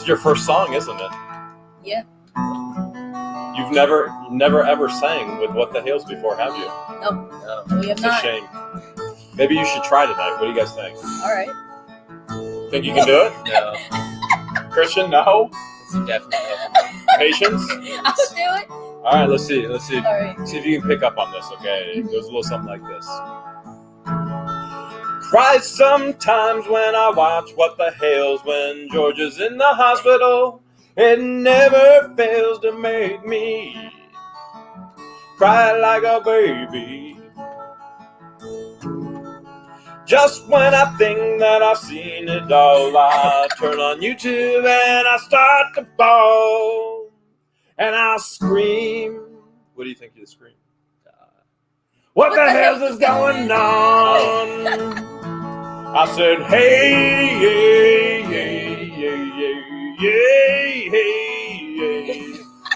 is your first song, isn't it? Yeah. You've never ever sang with What the Hales before, have you? No, we have It's not. a shame. Maybe you should try tonight. What do you guys think? All right. Think you can do it? No. Christian, no? It's definitely Patience? I'll do it. All right, let's see. All right. See if you can pick up on this, okay? It goes a little something like this. Cry sometimes when I watch What the Hales when George is in the hospital. It never fails to make me cry like a baby. Just when I think that I've seen it all, I turn on YouTube and I start to bawl. And I'll scream. What do you think you'd scream? What the hell's is going on? I said, hey, hey, hey, hey, hey, hey, hey.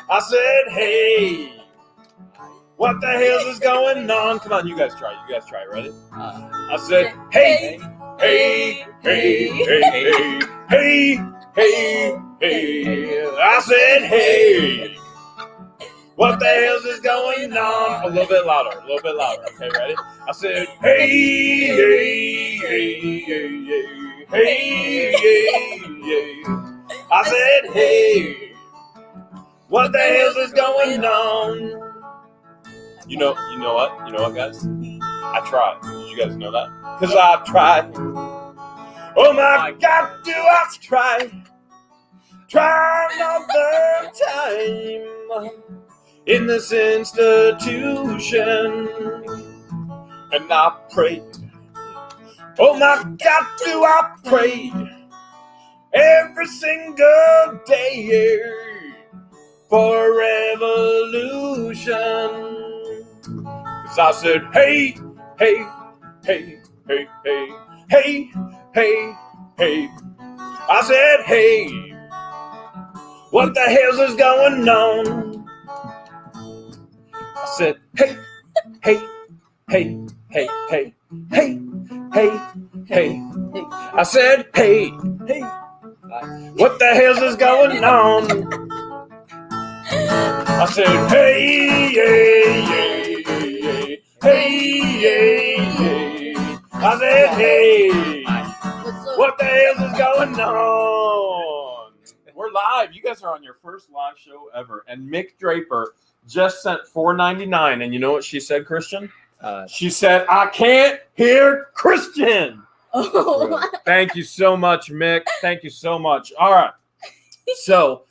I said, hey. What the hell's is going on? Come on, you guys try. Ready? I said, hey, hey, hey, hey, hey, hey, hey. I said, hey. What the hell's is going on? A little bit louder. Okay, ready? I said, hey, hey, hey, hey, hey, hey, hey. I said, hey. What the hell's is going on? You know what, guys? I tried. Did you guys know that? Because I tried. Oh my God, do I try? Try another time in this institution. And I prayed. Oh my God, do I pray every single day for revolution. Cause I said, hey, hey, hey, hey, hey, hey, hey, hey. I said, hey, what the hell's is going on? I said, hey, hey, hey, hey, hey, hey, hey, hey. I said, hey, hey, what the hell's is going on? I said, hey, hey, hey, hey, hey, hey. I said, hey, what the hell is going on? We're live. You guys are on your first live show ever. And Mick Draper just sent $4.99. And you know what she said, Christian? She said, I can't hear Christian. Oh. Thank you so much, Mick. Thank you so much. All right. So,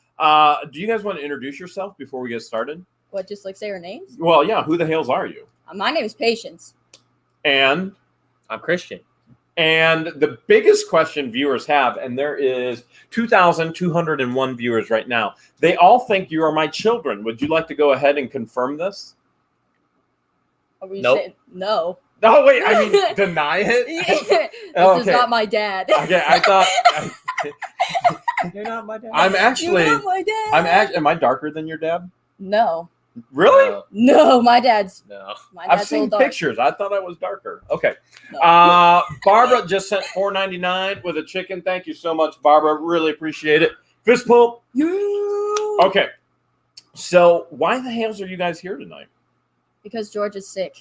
do you guys want to introduce yourself before we get started? What, just like say our names? Well, yeah. Who the hales are you? My name is Patience. And I'm Christian. And the biggest question viewers have, and there is 2,201 viewers right now, they all think you are my children. Would you like to go ahead and confirm this? Are we Nope. saying no? No, wait, I mean, deny it? This is not my dad. Okay, I thought... You're not my dad. I'm actually... You're not my dad. Am I darker than your dad? No. Really? No, my dad's... No. My dad's I've seen dark. pictures. I thought I was darker. Okay. No. Barbara just sent $4.99 with a chicken. Thank you so much, Barbara. Really appreciate it. Fist pump. Okay. So why the hales are you guys here tonight? Because George is sick.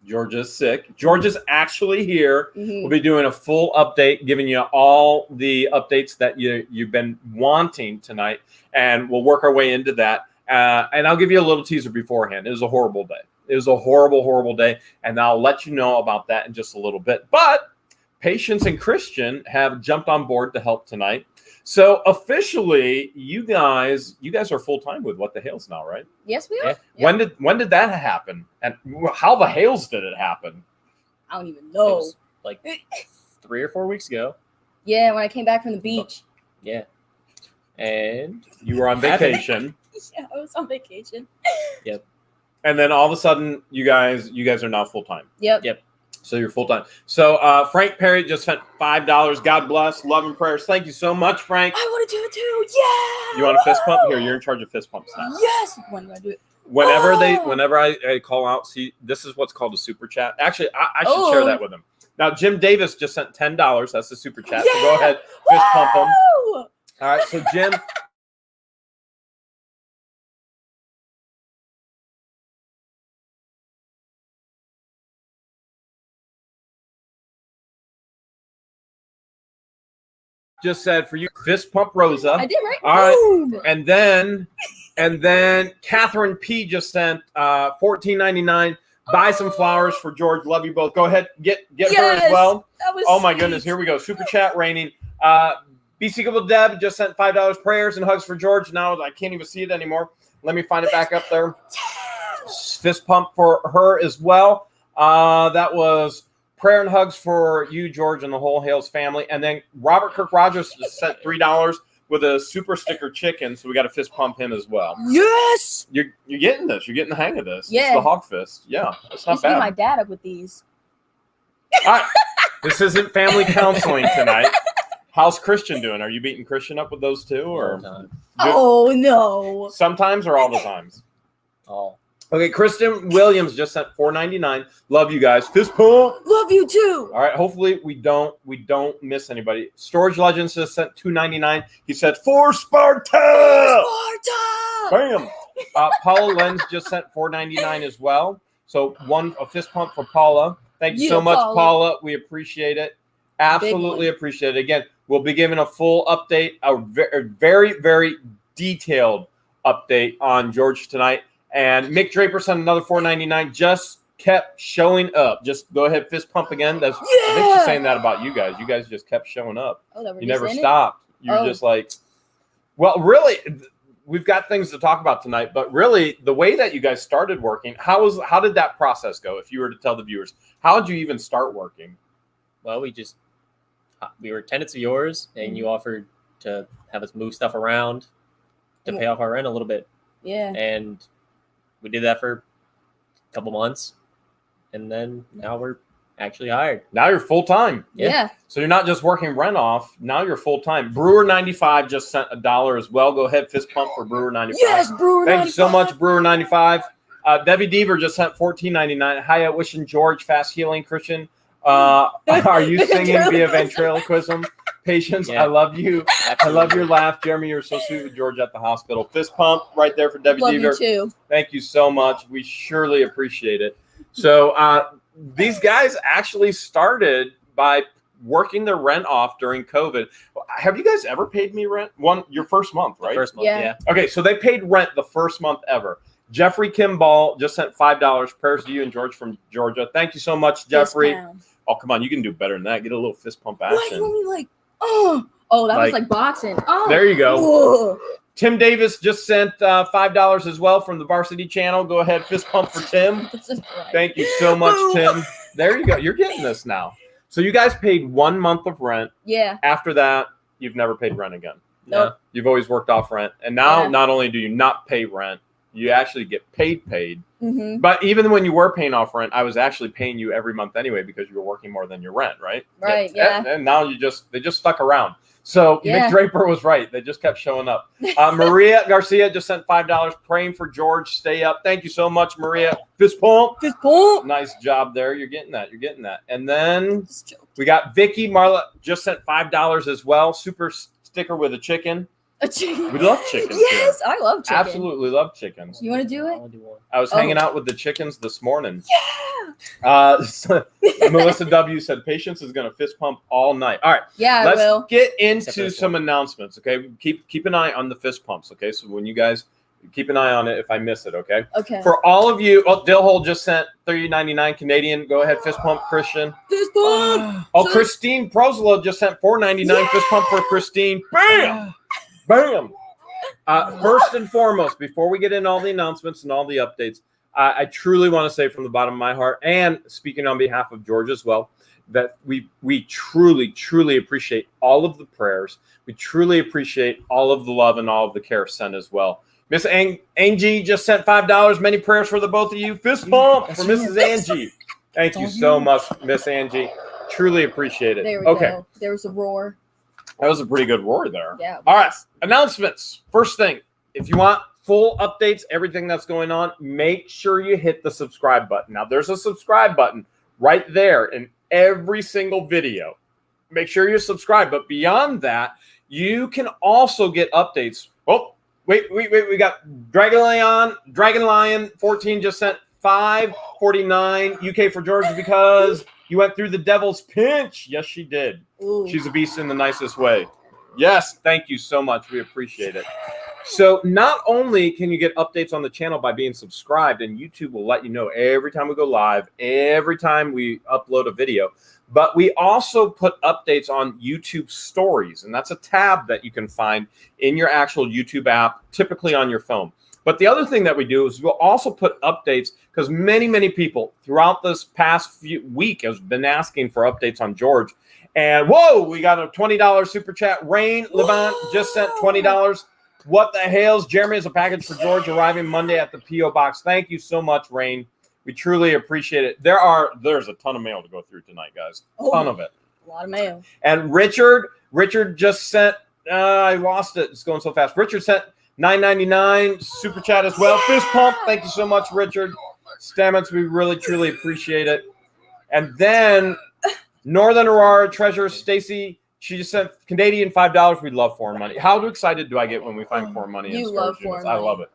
George is sick. George is actually here. Mm-hmm. We'll be doing a full update, giving you all the updates that you've been wanting tonight, and we'll work our way into that. And I'll give you a little teaser beforehand. It was a horrible day. It was a horrible, horrible day, and I'll let you know about that in just a little bit. But Patience and Christian have jumped on board to help tonight. So officially, you guys are full-time with What the Hales now, right? Yes, we are. Yeah. When did that happen? And how the Hales did it happen? I don't even It know. was like 3 or 4 weeks ago. Yeah, when I came back from the beach. Yeah. And You were on vacation. Yeah, I was on vacation. And then all of a sudden, you guys are now full-time. Yep. Yep. So you're full-time. So Frank Perry just spent $5. God bless. Love and prayers. Thank you so much, Frank. I want to do it too. Yeah. You want a fist pump? Here, you're in charge of fist pumps now. Yes. When do I do it? Whenever Oh. I call out, see, this is what's called a super chat. Actually, I should share that with him. Now, Jim Davis just sent $10. That's the super chat. So go ahead, fist pump him. Woo! All right, so Jim. Just said for you, fist pump Rosa. I did, right? All right. Boom! And then Catherine P just sent $14.99. Buy some flowers for George. Love you both. Go ahead, get her as Yes! well. That was Oh my sweet. goodness, here we go. Super chat raining. BC Couple Deb just sent $5 prayers and hugs for George. Now I can't even see it anymore. Let me find it back up there. Fist pump for her as well. That was prayer and hugs for you, George, and the whole Hales family. And then Robert Kirk Rogers just sent $3 with a super sticker chicken, so we got to fist pump him as well. Yes! You're getting this. You're getting the hang of this. Yeah. It's the hog fist. Yeah, it's not Used to be my bad. dad up with these. All right. This isn't family counseling tonight. How's Christian doing? Are you beating Christian up with those two, or All the time. Oh, no. sometimes or all the times? All. Okay, Kristen Williams just sent $4.99. Love you guys. Fist pump. Love you, too. All right. Hopefully we don't miss anybody. Storage Legends just sent $2.99. He said for Sparta. Sparta! Bam. Paula Lenz just sent $4.99 as well. So a fist pump for Paula. Thank you so Yeah, much, Paula. Paula. We appreciate it. Absolutely appreciate it. Again, we'll be giving a full update, a very, very detailed update on George tonight. And Mick Draper sent another $4.99. Just kept showing up. Just go ahead, fist pump again. I think she's saying that about you guys. You guys just kept showing up. Oh, that You never in it? stopped. You were just like, well, really, we've got things to talk about tonight. But really, the way that you guys started working, how did that process go? If you were to tell the viewers, how did you even start working? Well, we were tenants of yours, and you offered to have us move stuff around to pay off our rent a little bit. Yeah. And we did that for a couple months, and then now we're actually hired. Now you're full time. Yeah. So you're not just working rent off. Now you're full time. Brewer 95 just sent $1 as well. Go ahead, fist pump for Brewer 95. Yes, Brewer. Thank you so much, Brewer 95. Debbie Deaver just sent $14.99. Hi, wishing George fast healing. Christian, are you singing via ventriloquism? Patience, Yeah. I love you. I love your laugh. Jeremy, you're so sweet with George at the hospital. Fist pump right there for Debbie Love you, Deaver. too. Thank you so much. We surely appreciate it. So these guys actually started by working their rent off during COVID. Have you guys ever paid me rent? Your first month, right? First month, Yeah. yeah. Okay, so they paid rent the first month ever. Jeffrey Kimball just sent $5. Prayers to you and George from Georgia. Thank you so much, Jeffrey. Oh, come on. You can do better than that. Get a little fist pump What? You action. want me like, oh, that was like boxing. Oh, There you go. Whoa. Tim Davis just sent $5 as well from the Varsity Channel. Go ahead, fist pump for Tim. This is right. Thank you so much, Tim. There you go. You're getting this now. So you guys paid 1 month of rent. Yeah. After that, you've never paid rent again. Nope. You've always worked off rent. And now Yeah. not only do you not pay rent, you actually get paid. Mm-hmm. But even when you were paying off rent, I was actually paying you every month anyway because you were working more than your rent, right? Right, yeah. And now they just stuck around. So Yeah. Mick Draper was right. They just kept showing up. Maria Garcia just sent $5 praying for George. Stay up. Thank you so much, Maria. Fist pump. Fist pump. Nice job there. You're getting that. And then we got Vicky Marla just sent $5 as well. Super sticker with a chicken. A chicken. We love chickens. Yes, I love chicken. Absolutely love chickens. You want to do it? I'll do one. I was hanging out with the chickens this morning. Yeah. Melissa W said patience is going to fist pump all night. All right. Yeah, Let's I will. get Except for into this some one. announcements, okay? Keep an eye on the fist pumps, okay? So when you guys keep an eye on it if I miss it, okay? Okay. For all of you, Dillhole just sent $30.99 Canadian. Go ahead, fist pump, Christian. Fist pump. Oh, Christine Prosolo just sent $4.99. Fist pump for Christine. Bam! Bam! First and foremost, before we get into all the announcements and all the updates, I truly want to say from the bottom of my heart, and speaking on behalf of George as well, that we truly, truly appreciate all of the prayers. We truly appreciate all of the love and all of the care sent as well. Miss Angie just sent $5. Many prayers for the both of you. Fist pump for Mrs. Angie. Thank you so much, Miss Angie. Truly appreciate it. There we Okay, go. There was a roar. that was a pretty good roar there. Yeah. All right, announcements. First thing, if you want full updates, everything that's going on, make sure you hit the subscribe button. Now, there's a subscribe button right there in every single video. Make sure you're subscribed. But beyond that, You can also get updates. Oh, wait. We got Dragon Lion 14 just sent $5.49 UK for George because you went through the devil's pinch. Yes, she did. Ooh. She's a beast in the nicest way. Yes, thank you so much. We appreciate it. So not only can you get updates on the channel by being subscribed, and YouTube will let you know every time we go live, every time we upload a video, but we also put updates on YouTube stories, and that's a tab that you can find in your actual YouTube app, typically on your phone. But the other thing that we do is we'll also put updates because many people throughout this past week have been asking for updates on George. And whoa, we got a $20 super chat. Rain Levant just sent $20. What the Hales? Jeremy has a package for George arriving Monday at the P.O. Box. Thank you so much, Rain. We truly appreciate it. There's a ton of mail to go through tonight, guys. Ton of it. A lot of mail. And Richard just sent, I lost it. It's going so fast. Richard sent $9.99 super chat as well. Fist pump. Thank you so much, Richard. Stamets, we really, truly appreciate it. And then Northern Aurora Treasure Stacy, she just sent Canadian $5. We love foreign money. How excited do I get when we find foreign money? You love foreign I money. love it.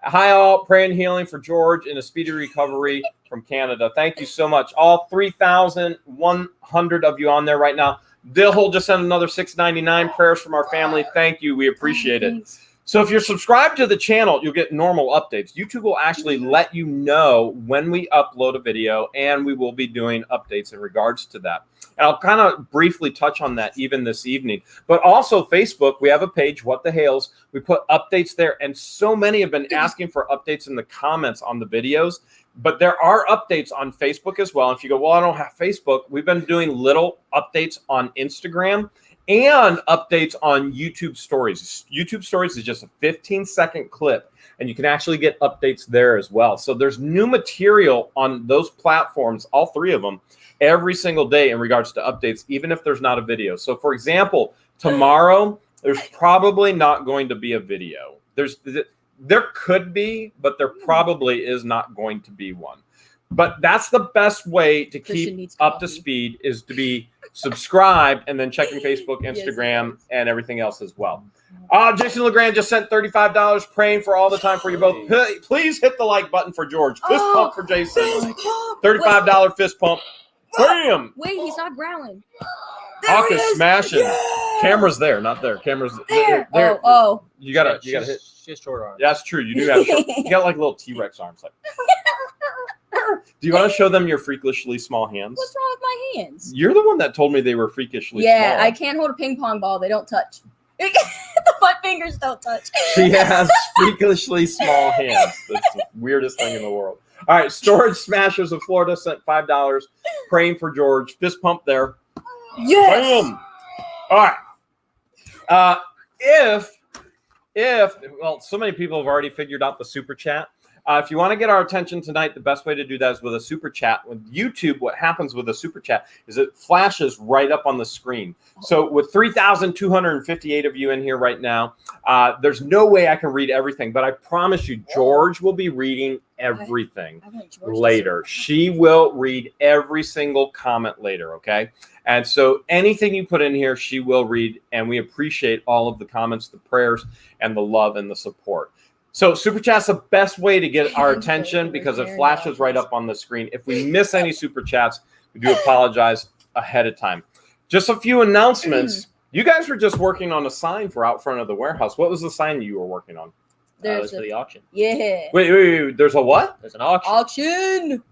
Hi all, prayer and healing for George and a speedy recovery from Canada. Thank you so much. All 3,100 of you on there right now. Dillhole just sent another $6.99. Prayers from our family. Thank you. We appreciate it. So if you're subscribed to the channel, you'll get normal updates. YouTube will actually let you know when we upload a video, and we will be doing updates in regards to that. And I'll kind of briefly touch on that even this evening. But also Facebook, we have a page, What the Hales. We put updates there, and so many have been asking for updates in the comments on the videos. But there are updates on Facebook as well. If you go, well, I don't have Facebook, we've been doing little updates on Instagram and updates on YouTube Stories. YouTube Stories is just a 15-second clip, and you can actually get updates there as well. So there's new material on those platforms, all three of them, every single day in regards to updates, even if there's not a video. So, for example, tomorrow, there's probably not going to be a video. There could be, but there probably is not going to be one. But that's the best way to keep up to speed is to be subscribed and then checking Facebook, Instagram, and everything else as well. Jason LeGrand just sent $35, praying for all the time for you both. Please hit the like button for George. Fist pump for Jason. $35 fist pump. Bam! Wait, he's not growling. Hawk is smashing. Yeah! Camera's there, not there. Camera's there. Oh. You gotta hit. She has short arms. Yeah, that's true. You do have short. You got like little T-Rex arms. Like. Do you want to show them your freakishly small hands? What's wrong with my hands? You're the one that told me they were freakishly small. Yeah, I can't hold a ping pong ball. They don't touch. My fingers don't touch. She has freakishly small hands. That's the weirdest thing in the world. All right, Storage Smashers of Florida sent $5. Praying for George. Fist pump there. Yes. Boom. All right. Well, so many people have already figured out the super chat. If you want to get our attention tonight, the best way to do that is with a super chat. With YouTube, what happens with a super chat is it flashes right up on the screen. So with 3,258 of you in here right now, there's no way I can read everything, but I promise you, George will be reading everything later. She will read every single comment later, okay? And so anything you put in here, she will read, and we appreciate all of the comments, the prayers, and the love and the support. So Super Chat's the best way to get our attention because it flashes right up on the screen. If we miss any Super Chats, we do apologize ahead of time. Just a few announcements. You guys were just working on a sign for out front of the warehouse. What was the sign you were working on? There's for the auction. Yeah. Wait. There's a what? There's an auction. Auction.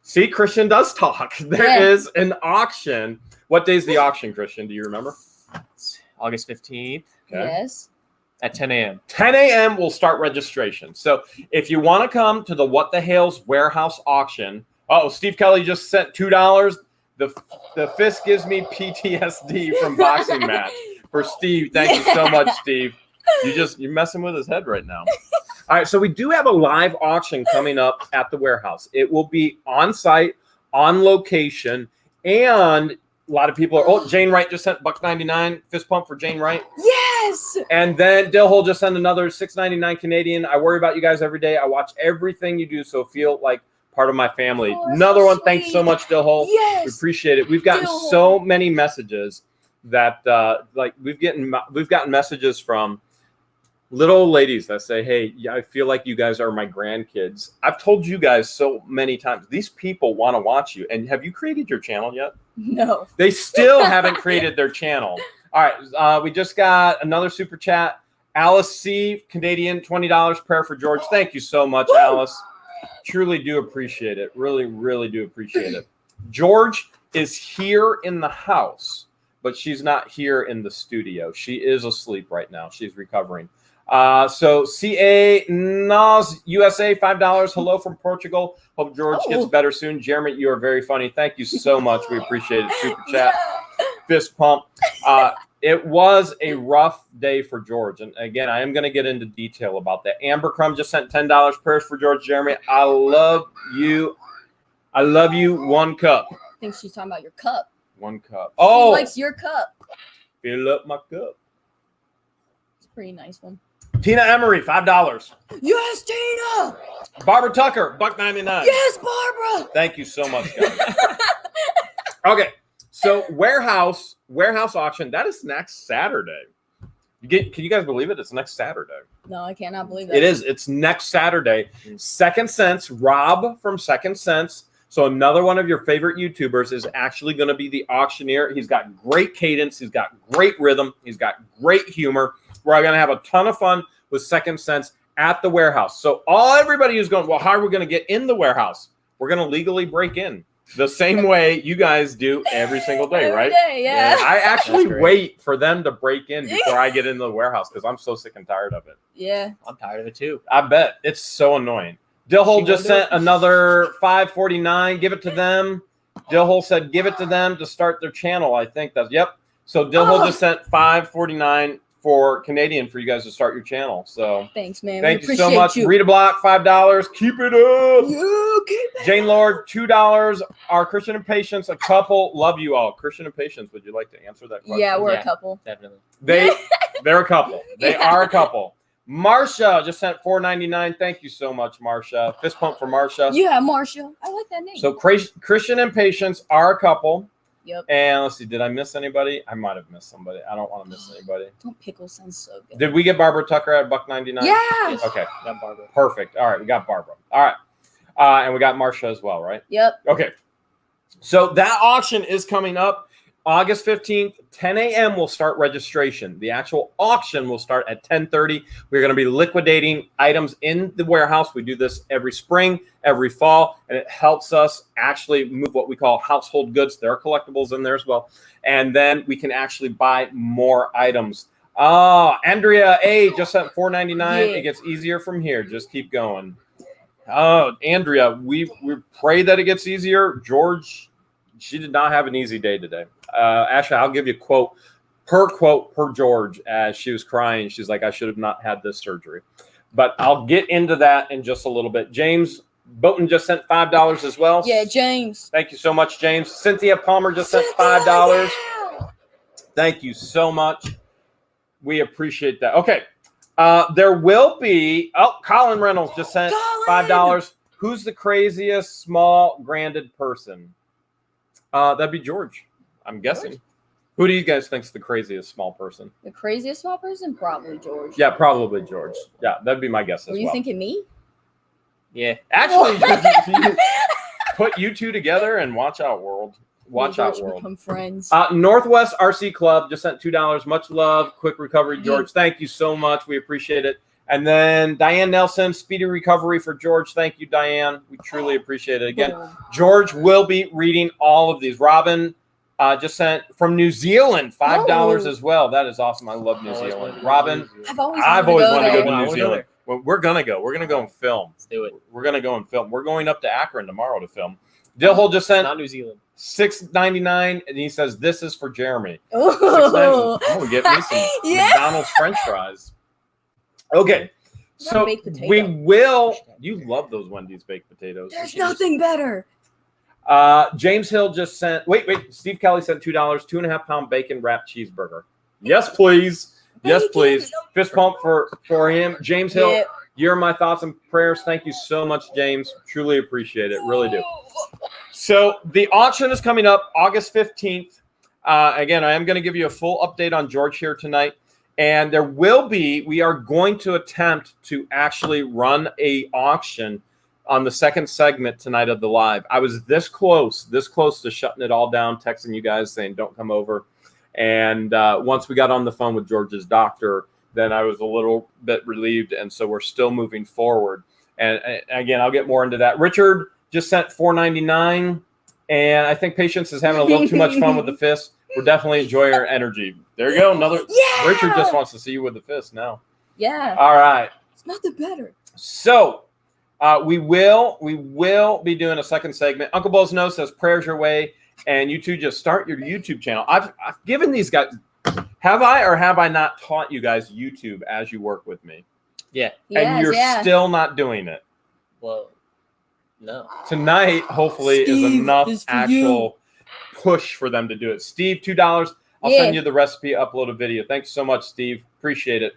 See, Christian does talk. There is an auction. What day is the auction, Christian? Do you remember? It's August 15th. Okay. Yes. At 10 a.m. 10 a.m. we'll start registration. So if you want to come to the What the Hales warehouse auction, Steve Kelly just sent $2. The fist gives me PTSD from boxing match. For Steve, thank you so much, Steve. You're messing with his head right now. All right, so we do have a live auction coming up at the warehouse. It will be on site, on location, and a lot of people are. Jane Wright just sent $1.99 fist pump for Jane Wright. Yes. And then Dillhole just sent another $6.99 Canadian. I worry about you guys every day. I watch everything you do, so feel like part of my family. Another one. Thanks so much, Dillhole. Yes. We appreciate it. We've gotten so many messages that like we've gotten messages from little old ladies that say, hey, yeah, I feel like you guys are my grandkids. I've told you guys so many times, these people want to watch you. And have you created your channel yet? No. They still haven't created their channel. All right. We just got another super chat. Alice C, Canadian, $20 prayer for George. Thank you so much, Alice. Truly do appreciate it. Really, really do appreciate it. George is here in the house, but she's not here in the studio. She is asleep right now. She's recovering. So CA Nas USA, $5. Hello from Portugal. Hope George gets better soon. Jeremy, you are very funny. Thank you so much. We appreciate it. Super chat. Fist pump. It was a rough day for George. And again, I am going to get into detail about that. Amber Crumb just sent $10 prayers for George. Jeremy, I love you. I love you. 1 cup. I think she's talking about your cup. 1 cup. Oh, she likes your cup. Fill up my cup. It's a pretty nice one. Tina Emery, $5. Yes, Tina. Barbara Tucker, $1.99. Yes, Barbara. Thank you so much, guys. Okay, so warehouse auction, that is next Saturday. Can you guys believe it? It's next Saturday. No, I cannot believe that. It is. It's next Saturday. Second Sense, Rob from Second Sense. So another one of your favorite YouTubers is actually going to be the auctioneer. He's got great cadence. He's got great rhythm. He's got great humor. We're going to have a ton of fun with Second Sense at the warehouse. So everybody who's going, well, how are we going to get in the warehouse? We're going to legally break in the same way you guys do every single day, right? Every day, yeah. I actually wait for them to break in before I get into the warehouse because I'm so sick and tired of it. Yeah. I'm tired of it too. I bet. It's so annoying. Dillhole just sent another $5.49. Give it to them. Dillhole said give it to them to start their channel. I think that's, yep. So Dillhole just sent $5.49 for Canadian for you guys to start your channel. So thanks, man. Thank you so much. Rita Block, $5. Keep it up. You keep it. Jane Lord, $2. Our Christian and Patience, a couple. Love you all. Christian and Patience, would you like to answer that question? Yeah, we're a couple. Definitely. They're a couple. They are a couple. Marsha just sent $4.99. Thank you so much, Marsha. Fist pump for Marsha. Yeah, Marsha. I like that name. So Christian and Patience are a couple. Yep. And let's see, did I miss anybody? I might have missed somebody. I don't want to miss anybody. Don't pickle sounds so good. Did we get Barbara Tucker at $1.99? Yeah. Okay. Got Barbara. Perfect. All right, we got Barbara. All right. And we got Marsha as well, right? Yep. Okay. So that auction is coming up August 15th, 10 a.m. will start registration. The actual auction will start at 10:30. We're going to be liquidating items in the warehouse. We do this every spring, every fall, and it helps us actually move what we call household goods. There are collectibles in there as well. And then we can actually buy more items. Andrea A just sent $4.99. Yeah. It gets easier from here. Just keep going. Andrea, we pray that it gets easier. George, she did not have an easy day today. Ashley, I'll give you a quote per George as she was crying. She's like, I should have not had this surgery. But I'll get into that in just a little bit. James Boughton just sent $5 as well. Yeah, James. Thank you so much, James. Cynthia Palmer just sent $5. Yeah. Thank you so much. We appreciate that. Okay. There will be, Colin Reynolds just sent $5. Who's the craziest small-granded person? That'd be George, I'm guessing. George? Who do you guys think's the craziest small person? The craziest small person? Probably George. Yeah, probably George. Yeah, that'd be my guess as well. Were you thinking me? Yeah. Actually, you put you two together and watch out, world. Watch out, world. Become friends. Northwest RC Club just sent $2. Much love. Quick recovery, George. Thank you so much. We appreciate it. And then Diane Nelson, speedy recovery for George. Thank you, Diane. We truly appreciate it. Again, George will be reading all of these. Robin just sent from New Zealand $5 as well. That is awesome. I love New Zealand. Robin, I've always wanted to go to New Zealand. Well, we're going to go. We're going to go and film. Let's do it. We're going to go and film. We're going up to Akron tomorrow to film. Dillhole just sent not New Zealand. $6.99, and he says, this is for Jeremy. $6.99. I'm going to get me some McDonald's French fries. Okay, so we will. You love those Wendy's baked potatoes. There's nothing better. James Hill just sent. Wait. Steve Kelly sent $2. 2.5-pound bacon wrapped cheeseburger. Yes, please. Yes, please. Fist pump for him. James Hill. You're my thoughts and prayers. Thank you so much, James. Truly appreciate it. Really do. So the auction is coming up August 15th. Again, I am going to give you a full update on George here tonight. And we are going to attempt to actually run a auction on the second segment tonight of the live. I was this close to shutting it all down, texting you guys saying, don't come over. And once we got on the phone with George's doctor, then I was a little bit relieved. And so we're still moving forward. And again, I'll get more into that. Richard just sent $4.99. And I think Patience is having a little too much fun with the fist. We're definitely enjoying our energy. There you go. Another. Yeah! Richard just wants to see you with the fist now. Yeah. All right. It's nothing better. So we will be doing a second segment. Uncle Bo's Nose says prayers your way, and you two just start your YouTube channel. I've given these guys. Have I or have I not taught you guys YouTube as you work with me? Yeah. And you're still not doing it. Well, no. Tonight, hopefully, Steve, is enough is for actual push for them to do it. Steve, $2. I'll send you the recipe, upload a video. Thanks so much, Steve. Appreciate it.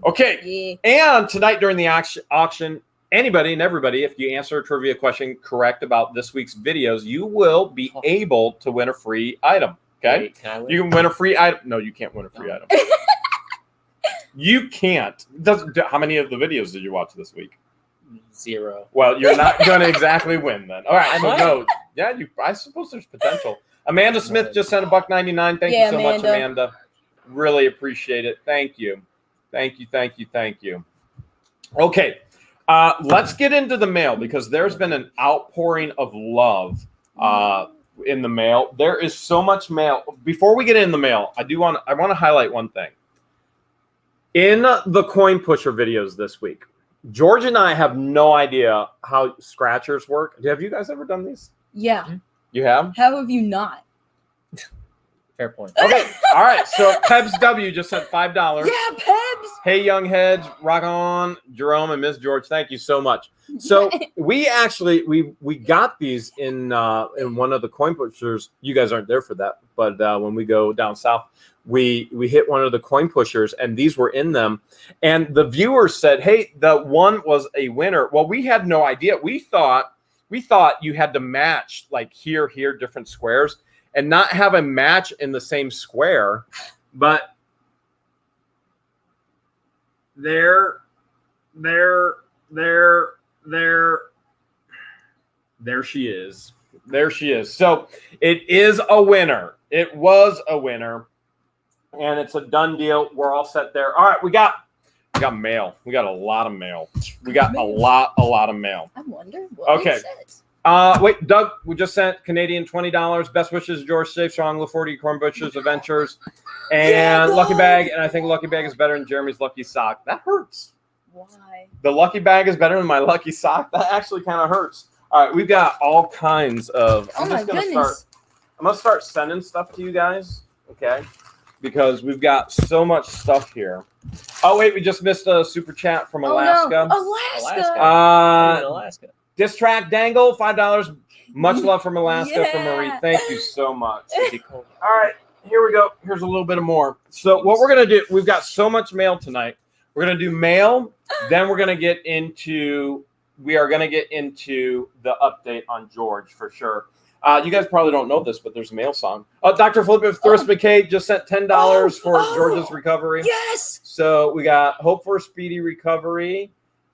Okay. Yeah. And tonight during the auction, anybody and everybody, if you answer a trivia question correct about this week's videos, you will be able to win a free item. Okay? Wait, you can win a free item. No, you can't win a free item. You can't. How many of the videos did you watch this week? 0. Well, you're not going to exactly win then. All right. So no. Yeah, I suppose there's potential. Amanda Smith just sent $1.99. Thank you so much, Amanda. Really appreciate it. Thank you. Thank you. Okay. Let's get into the mail because there's been an outpouring of love in the mail. There is so much mail. Before we get in the mail, I want to highlight one thing. In the coin pusher videos this week, George and I have no idea how scratchers work. Have you guys ever done these? Yeah. You have? How have you not? Fair point. Okay. All right. So Pebs W just sent $5. Yeah, Pebs. Hey, Young Heads, rock on, Jerome and Miss George. Thank you so much. So we actually we got these in one of the coin pushers. You guys aren't there for that, but when we go down south, we hit one of the coin pushers, and these were in them. And the viewers said, "Hey, the one was a winner." Well, we had no idea. We thought you had to match like here, different squares, and not have a match in the same square, but there she is. There she is. So it is a winner. It was a winner, and it's a done deal. We're all set there. All right, we got mail. We got a lot of mail. We got a lot of mail. I wonder what okay. it says. Wait, Doug, we just sent Canadian $20. Best wishes, George. Safe, strong. Look forward to your corn butchers adventures. And Lucky Bag, and I think Lucky Bag is better than Jeremy's Lucky Sock. That hurts. Why? The Lucky Bag is better than my Lucky Sock. That actually kind of hurts. All right, we've got all kinds of. I'm gonna start sending stuff to you guys, okay? Because we've got so much stuff here. Oh wait, we just missed a super chat from Alaska. No. Alaska. Alaska. Diss track Dangle, $5. Much love from Alaska from Marie. Thank you so much. All right, here we go. Here's a little bit of more. So what we're gonna do, we've got so much mail tonight. We're gonna do mail, then we're gonna get into the update on George for sure. You guys probably don't know this, but there's a mail song. Dr. Flip Thirst McKay just sent $10 for George's recovery. Yes. So we got hope for a speedy recovery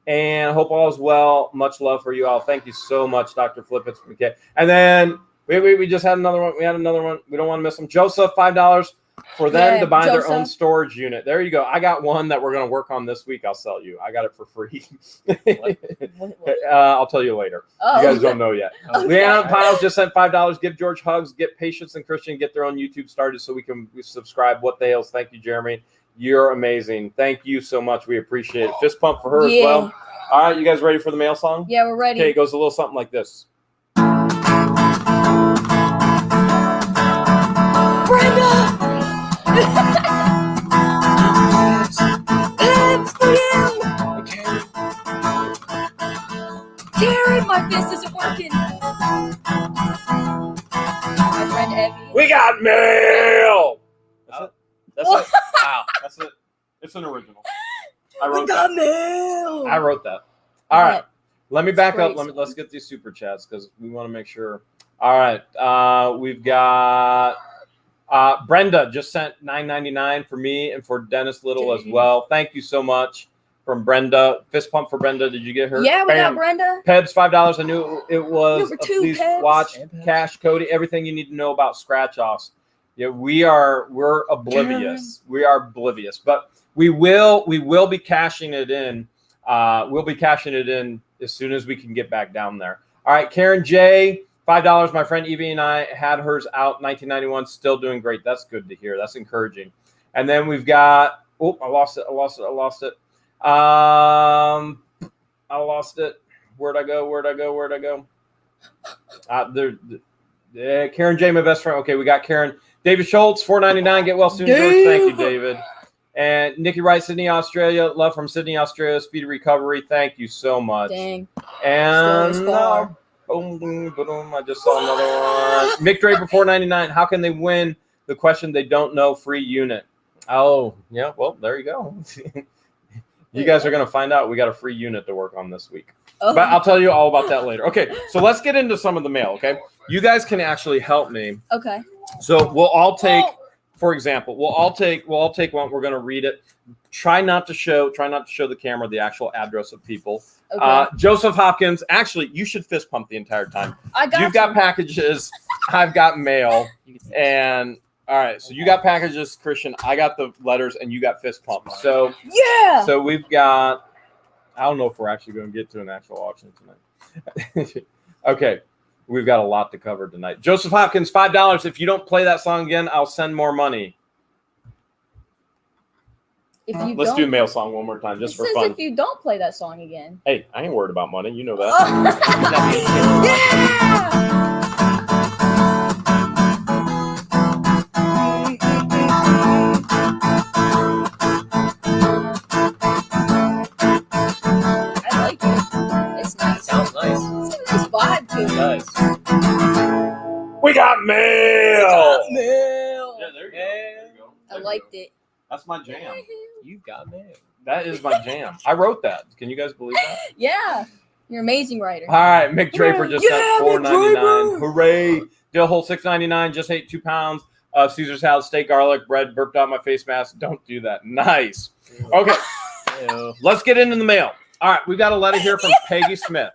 and hope all is well. Much love for you all. Thank you so much, Dr. Flip McKay. And then we just had another one. We had another one. We don't want to miss them. Joseph, $5 for them to buy their own storage unit. There you go. I got one that we're going to work on this week. I'll sell you. I got it for free. I'll tell you later. You guys don't know yet. Okay. Leanna Piles just sent $5. Give George hugs. Get Patience and Christian. Get their own YouTube started so we subscribe. What the Hales? Thank you, Jeremy. You're amazing. Thank you so much. We appreciate it. Fist pump for her as well. All right, you guys ready for the mail song? Yeah, we're ready. Okay, it goes a little something like this. Brenda! Pebs for you! Okay. Jared, my fist isn't working. My friend Evie. We got mail! That's it. Wow. That's it. It's an original. I wrote We got mail! I wrote that. All right. Let me back up. Great. Let's get these super chats because we want to make sure. All right. We've got Brenda just sent $9.99 for me and for Dennis Little as well. Thank you so much from Brenda. Fist pump for Brenda. Did you get her? Yeah, we got Brenda. Pebs, $5. I knew it was. Number 2, Please Pebs. watch Cash Cody. Everything you need to know about scratch offs. Yeah, we're oblivious. We are oblivious, but we will be cashing it in. We'll be cashing it in as soon as we can get back down there. All right, Karen J. $5. My friend Evie and I had hers out 1991. Still doing great. That's good to hear. That's encouraging. And then we've got. Oh, I lost it. I lost it. Where'd I go? Karen J, my best friend. Okay, we got Karen. David Schultz, $4.99. Get well soon, George. Thank you, David. And Nikki Wright, Sydney, Australia. Love from Sydney, Australia. Speedy recovery. Thank you so much. Dang. And boom, boom, boom. I just saw another one. Mick Draper, $4.99. How can they win the question they don't know? Free unit. Oh, yeah. Well, there you go. You guys are going to find out. We got a free unit to work on this week. Oh. But I'll tell you all about that later. Okay, so let's get into some of the mail, okay? You guys can actually help me. Okay. So we'll all take, for example, we'll all take one. We're going to read it. Try not to show the camera the actual address of people. Okay. Joseph Hopkins. Actually, you should fist pump the entire time. You've got packages. I've got mail. And all right, so you got packages, Christian. I got the letters, and you got fist pumps. So yeah. So we've got. I don't know if we're actually going to get to an actual auction tonight. Okay, we've got a lot to cover tonight. Joseph Hopkins, $5. If you don't play that song again, I'll send more money. Let's do mail song one more time, just for fun. If you don't play that song again. Hey, I ain't worried about money. You know that. Yeah. We got mail. Yeah, there you go. I liked it. That's my jam. You got mail. That is my jam. I wrote that. Can you guys believe that? Yeah. You're an amazing writer. All right. Mick Draper just sent $4.99. Hooray. Dill Hole $6.99. Just ate 2 pounds of Caesar salad, steak, garlic, bread, burped out my face mask. Don't do that. Nice. Okay. Let's get into the mail. All right. We've got a letter here from Peggy Smith.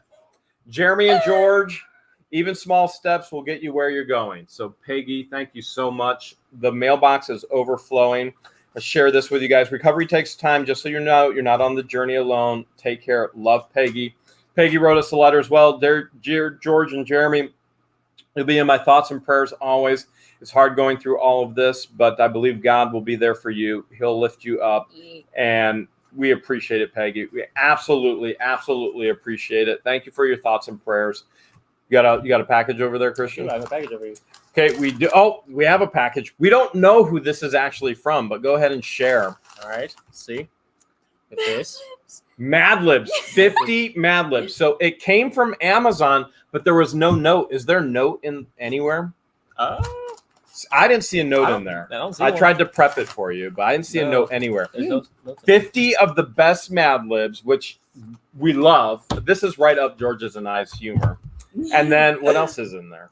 Jeremy and George. Even small steps will get you where you're going. So, Peggy, thank you so much. The mailbox is overflowing. I'll share this with you guys. Recovery takes time. Just so you know, you're not on the journey alone. Take care. Love, Peggy. Peggy wrote us a letter as well. Dear George and Jeremy, you'll be in my thoughts and prayers always. It's hard going through all of this, but I believe God will be there for you. He'll lift you up. And we appreciate it, Peggy. We absolutely appreciate it. Thank you for your thoughts and prayers. You got a package over there, Christian? I have a package over here. Okay, we do. Oh, we have a package. We don't know who this is actually from, but go ahead and share. All right. Let's see. With this. Mad Libs, 50 Mad Libs. So it came from Amazon, but there was no note. Is there a note in anywhere? I didn't see a note in there. I tried to prep it for you, but I didn't see a note anywhere. 50 of the best Mad Libs, which we love. This is right up George's and I's humor. And then what else is in there?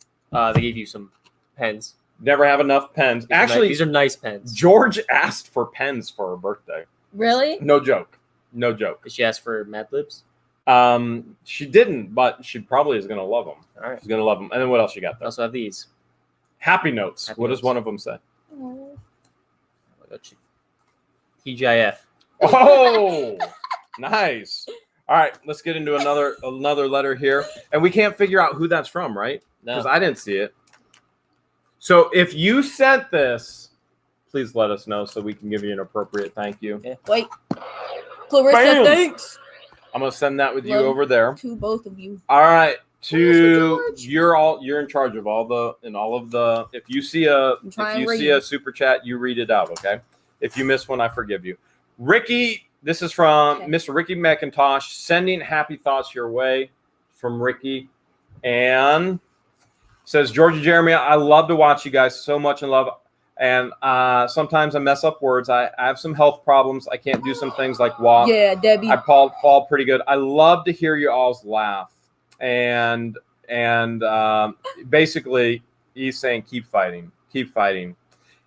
They gave you some pens. Never have enough pens. Actually, these are nice pens. George asked for pens for her birthday. Really? No joke. Did she ask for Mad Libs? She didn't, but she probably is going to love them. All right. She's going to love them. And then what else you got there? I also have these. Happy Notes. What does one of them say? TGIF. Oh, nice. All right, let's get into another letter here. And we can't figure out who that's from, right? No. Because I didn't see it. So if you sent this, please let us know so we can give you an appropriate thank you. Yeah. Wait. Clarissa, thanks. I'm going to send that with you over there. To both of you. All right. You're in charge of all the if you see a super chat, you read it out, okay? If you miss one, I forgive you. Ricky, this is from Mr. Ricky McIntosh, sending happy thoughts your way from Ricky. And says, George and Jeremy, I love to watch you guys so much in love. And sometimes I mess up words. I have some health problems. I can't do some things like walk. Yeah, Debbie. I fall pretty good. I love to hear you all's laugh. And basically, he's saying, keep fighting.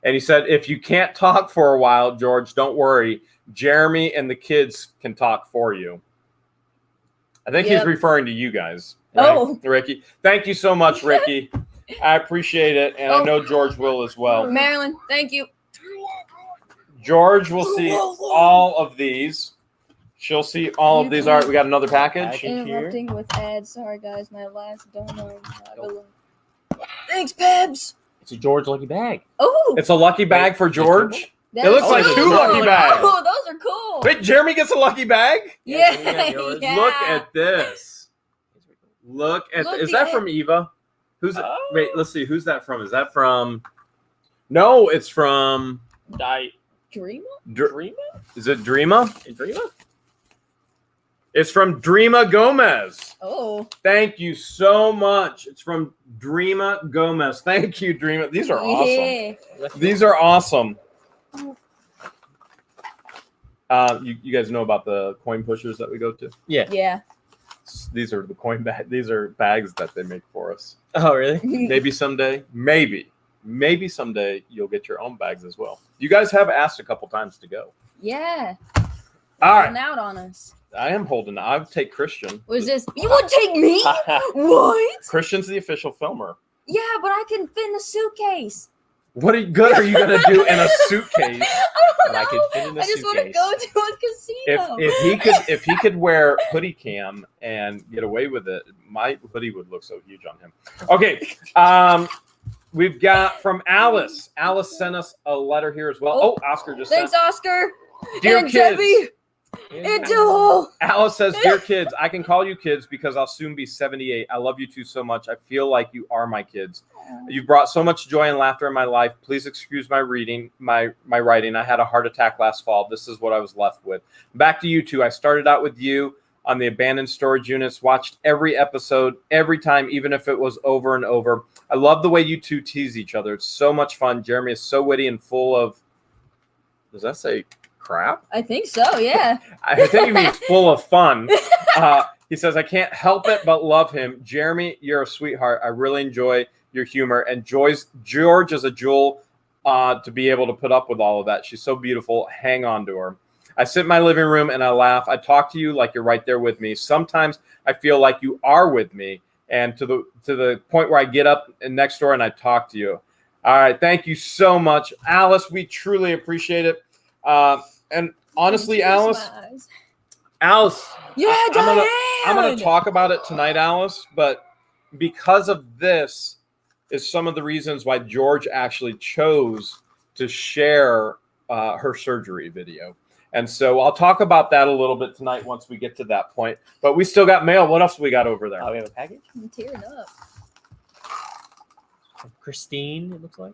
And he said, if you can't talk for a while, George, don't worry. Jeremy and the kids can talk for you. I think he's referring to you guys. Right? Oh. Ricky. Thank you so much, Ricky. I appreciate it. And I know George will as well. Marilyn, thank you. George will see all of these. She'll see all of these. All right, we got another package. Interrupting with ads. Sorry, guys. My last donor. Thanks, Pebs. It's a George lucky bag. Oh. It's a lucky bag for George. It looks like those 2 are lucky cool. bags. Oh, those are cool. Wait, Jeremy gets a lucky bag? Yeah. Yeah. Look at this. Look at is that from Eva? Who's it? Wait, let's see. Who's that from? Is that from? No, it's from. Dreama? Dreama? Is it Dreama? Dreama? It's from Dreama Gomez. Oh. Thank you so much. It's from Dreama Gomez. Thank you, Dreama. These are awesome. These are awesome. You guys know about the coin pushers that we go to? Yeah. Yeah. These are the coin bag. These are bags that they make for us. Oh, really? Maybe someday. Maybe someday you'll get your own bags as well. You guys have asked a couple times to go. Yeah. All right. Holding out on us. I am holding. I would take Christian. What is this? You would take me? What? Christian's the official filmer. Yeah, but I can fit in a suitcase. What good are you gonna do in a suitcase? I just want to go to a casino. If he could wear hoodie cam and get away with it, my hoodie would look so huge on him. Okay. We've got from Alice. Alice sent us a letter here as well. Oh, Oscar just Thanks, sent. Oscar. Dear and kids. Debbie. And Joel. Alice says, dear kids, I can call you kids because I'll soon be 78. I love you two so much. I feel like you are my kids. You've brought so much joy and laughter in my life. Please excuse my writing. I had a heart attack last fall. This is what I was left with. Back to you two. I started out with you on the abandoned storage units, watched every episode, every time, even if it was over and over. I love the way you two tease each other. It's so much fun. Jeremy is so witty and full of, does that say crap? I think so, yeah. I think he means full of fun. He says, I can't help it but love him. Jeremy, you're a sweetheart. I really enjoy your humor. And George is a jewel to be able to put up with all of that. She's so beautiful. Hang on to her. I sit in my living room and I laugh. I talk to you like you're right there with me. Sometimes I feel like you are with me, and to the point where I get up next door and I talk to you. All right. Thank you so much, Alice. We truly appreciate it. And honestly, Alice, yeah, I'm gonna talk about it tonight, Alice. But because of this, is some of the reasons why George actually chose to share her surgery video. And so I'll talk about that a little bit tonight once we get to that point. But we still got mail. What else we got over there? We have a package. I'm tearing up. Christine, it looks like.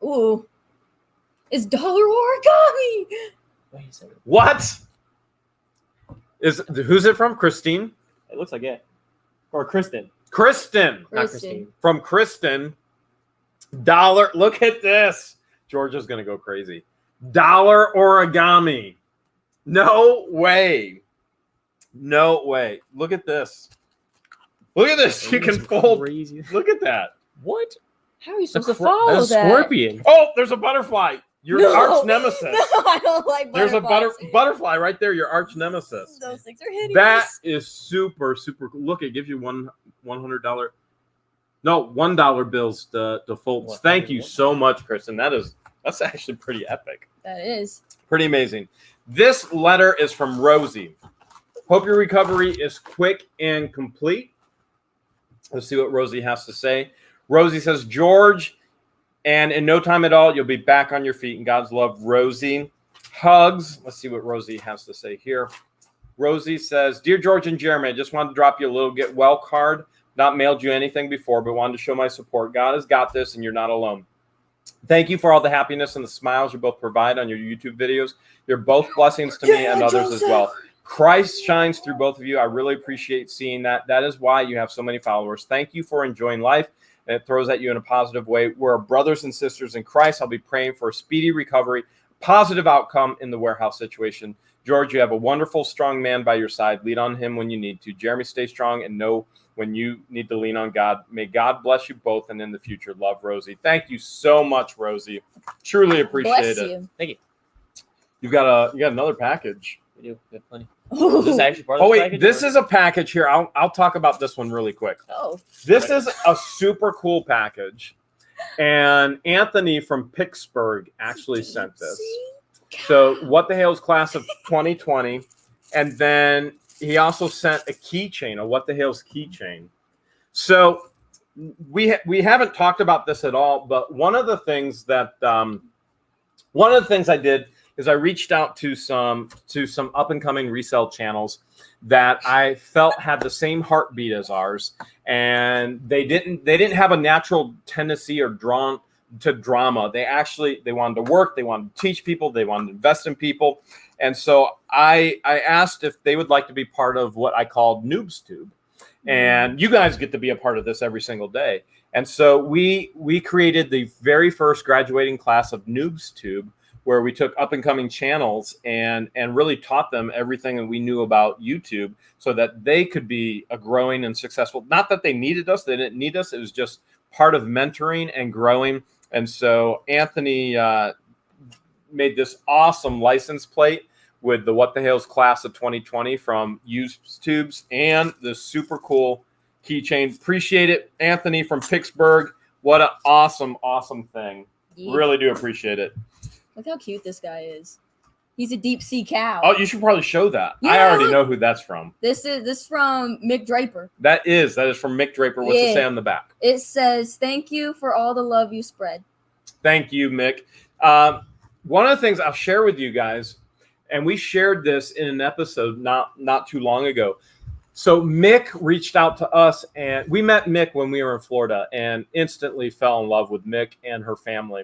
Ooh. It's dollar origami. Wait a second. What? Who's it from? Christine? It looks like it. Or Kristen. Kristen. Not Christine. From Kristen. Dollar. Look at this. Georgia's going to go crazy. Dollar origami. No way. No way. Look at this. Look at this. You can fold. Crazy. Look at that. What? How are you supposed to follow That's a that? scorpion. Oh, there's a butterfly. Your arch nemesis. No, I don't like There's a butterflies. butterfly right there. Your arch nemesis. Those things are hideous. That is super, super cool. Look, it gives you $100. No, $1 bills to fold. Thank you so much, Kristen. That's actually pretty epic. That is. Pretty amazing. This letter is from Rosie. Hope your recovery is quick and complete. Let's see what Rosie has to say. Rosie says, George, and in no time at all, you'll be back on your feet. In God's love, Rosie. Hugs. Let's see what Rosie has to say here. Rosie says, Dear George and Jeremy, I just wanted to drop you a little get well card. Not mailed you anything before, but wanted to show my support. God has got this, and you're not alone. Thank you for all the happiness and the smiles you both provide on your YouTube videos. You're both blessings to me and others as well. Christ shines through both of you. I really appreciate seeing that. That is why you have so many followers. Thank you for enjoying life. And it throws at you in a positive way. We're brothers and sisters in Christ. I'll be praying for a speedy recovery, positive outcome in the warehouse situation. George, you have a wonderful, strong man by your side. Lean on him when you need to. Jeremy, stay strong and know when you need to lean on God. May God bless you both and in the future. Love, Rosie. Thank you so much, Rosie. Truly appreciate Bless it. you. Thank you. You got another package. We do. We have plenty. Is this actually part of Oh the wait, package, this or- is a package here. I'll talk about this one really quick. Oh, This is a super cool package, and Anthony from Pittsburgh actually sent this. So, what the Hales class of 2020, and then he also sent a keychain, a What the Hales keychain. So, we haven't talked about this at all, but one of the things I did is I reached out to some up and coming resale channels that I felt had the same heartbeat as ours, and they didn't have a natural tendency or drawn to drama. They wanted to work, they wanted to teach people, they wanted to invest in people, and so I asked if they would like to be part of what I called Noobs Tube, and you guys get to be a part of this every single day. And so we created the very first graduating class of Noobs Tube, where we took up and coming channels and really taught them everything that we knew about YouTube so that they could be a growing and successful. Not that they needed us, they didn't need us. It was just part of mentoring and growing. And so Anthony made this awesome license plate with the What the Hales class of 2020 from Used Tubes and the super cool keychain. Appreciate it, Anthony from Pittsburgh. What an awesome thing. yeah. Really do appreciate it. Look how cute this guy is. He's a deep sea cow. Oh, you should probably show that. I Yeah, already look. know who that's from. This is from Mick Draper. That is from Mick Draper. What's it say on the back? It says, "Thank you for all the love you spread." Thank you, Mick. One of the things I'll share with you guys, and we shared this in an episode not too long ago. So Mick reached out to us, and we met Mick when we were in Florida, and instantly fell in love with Mick and her family.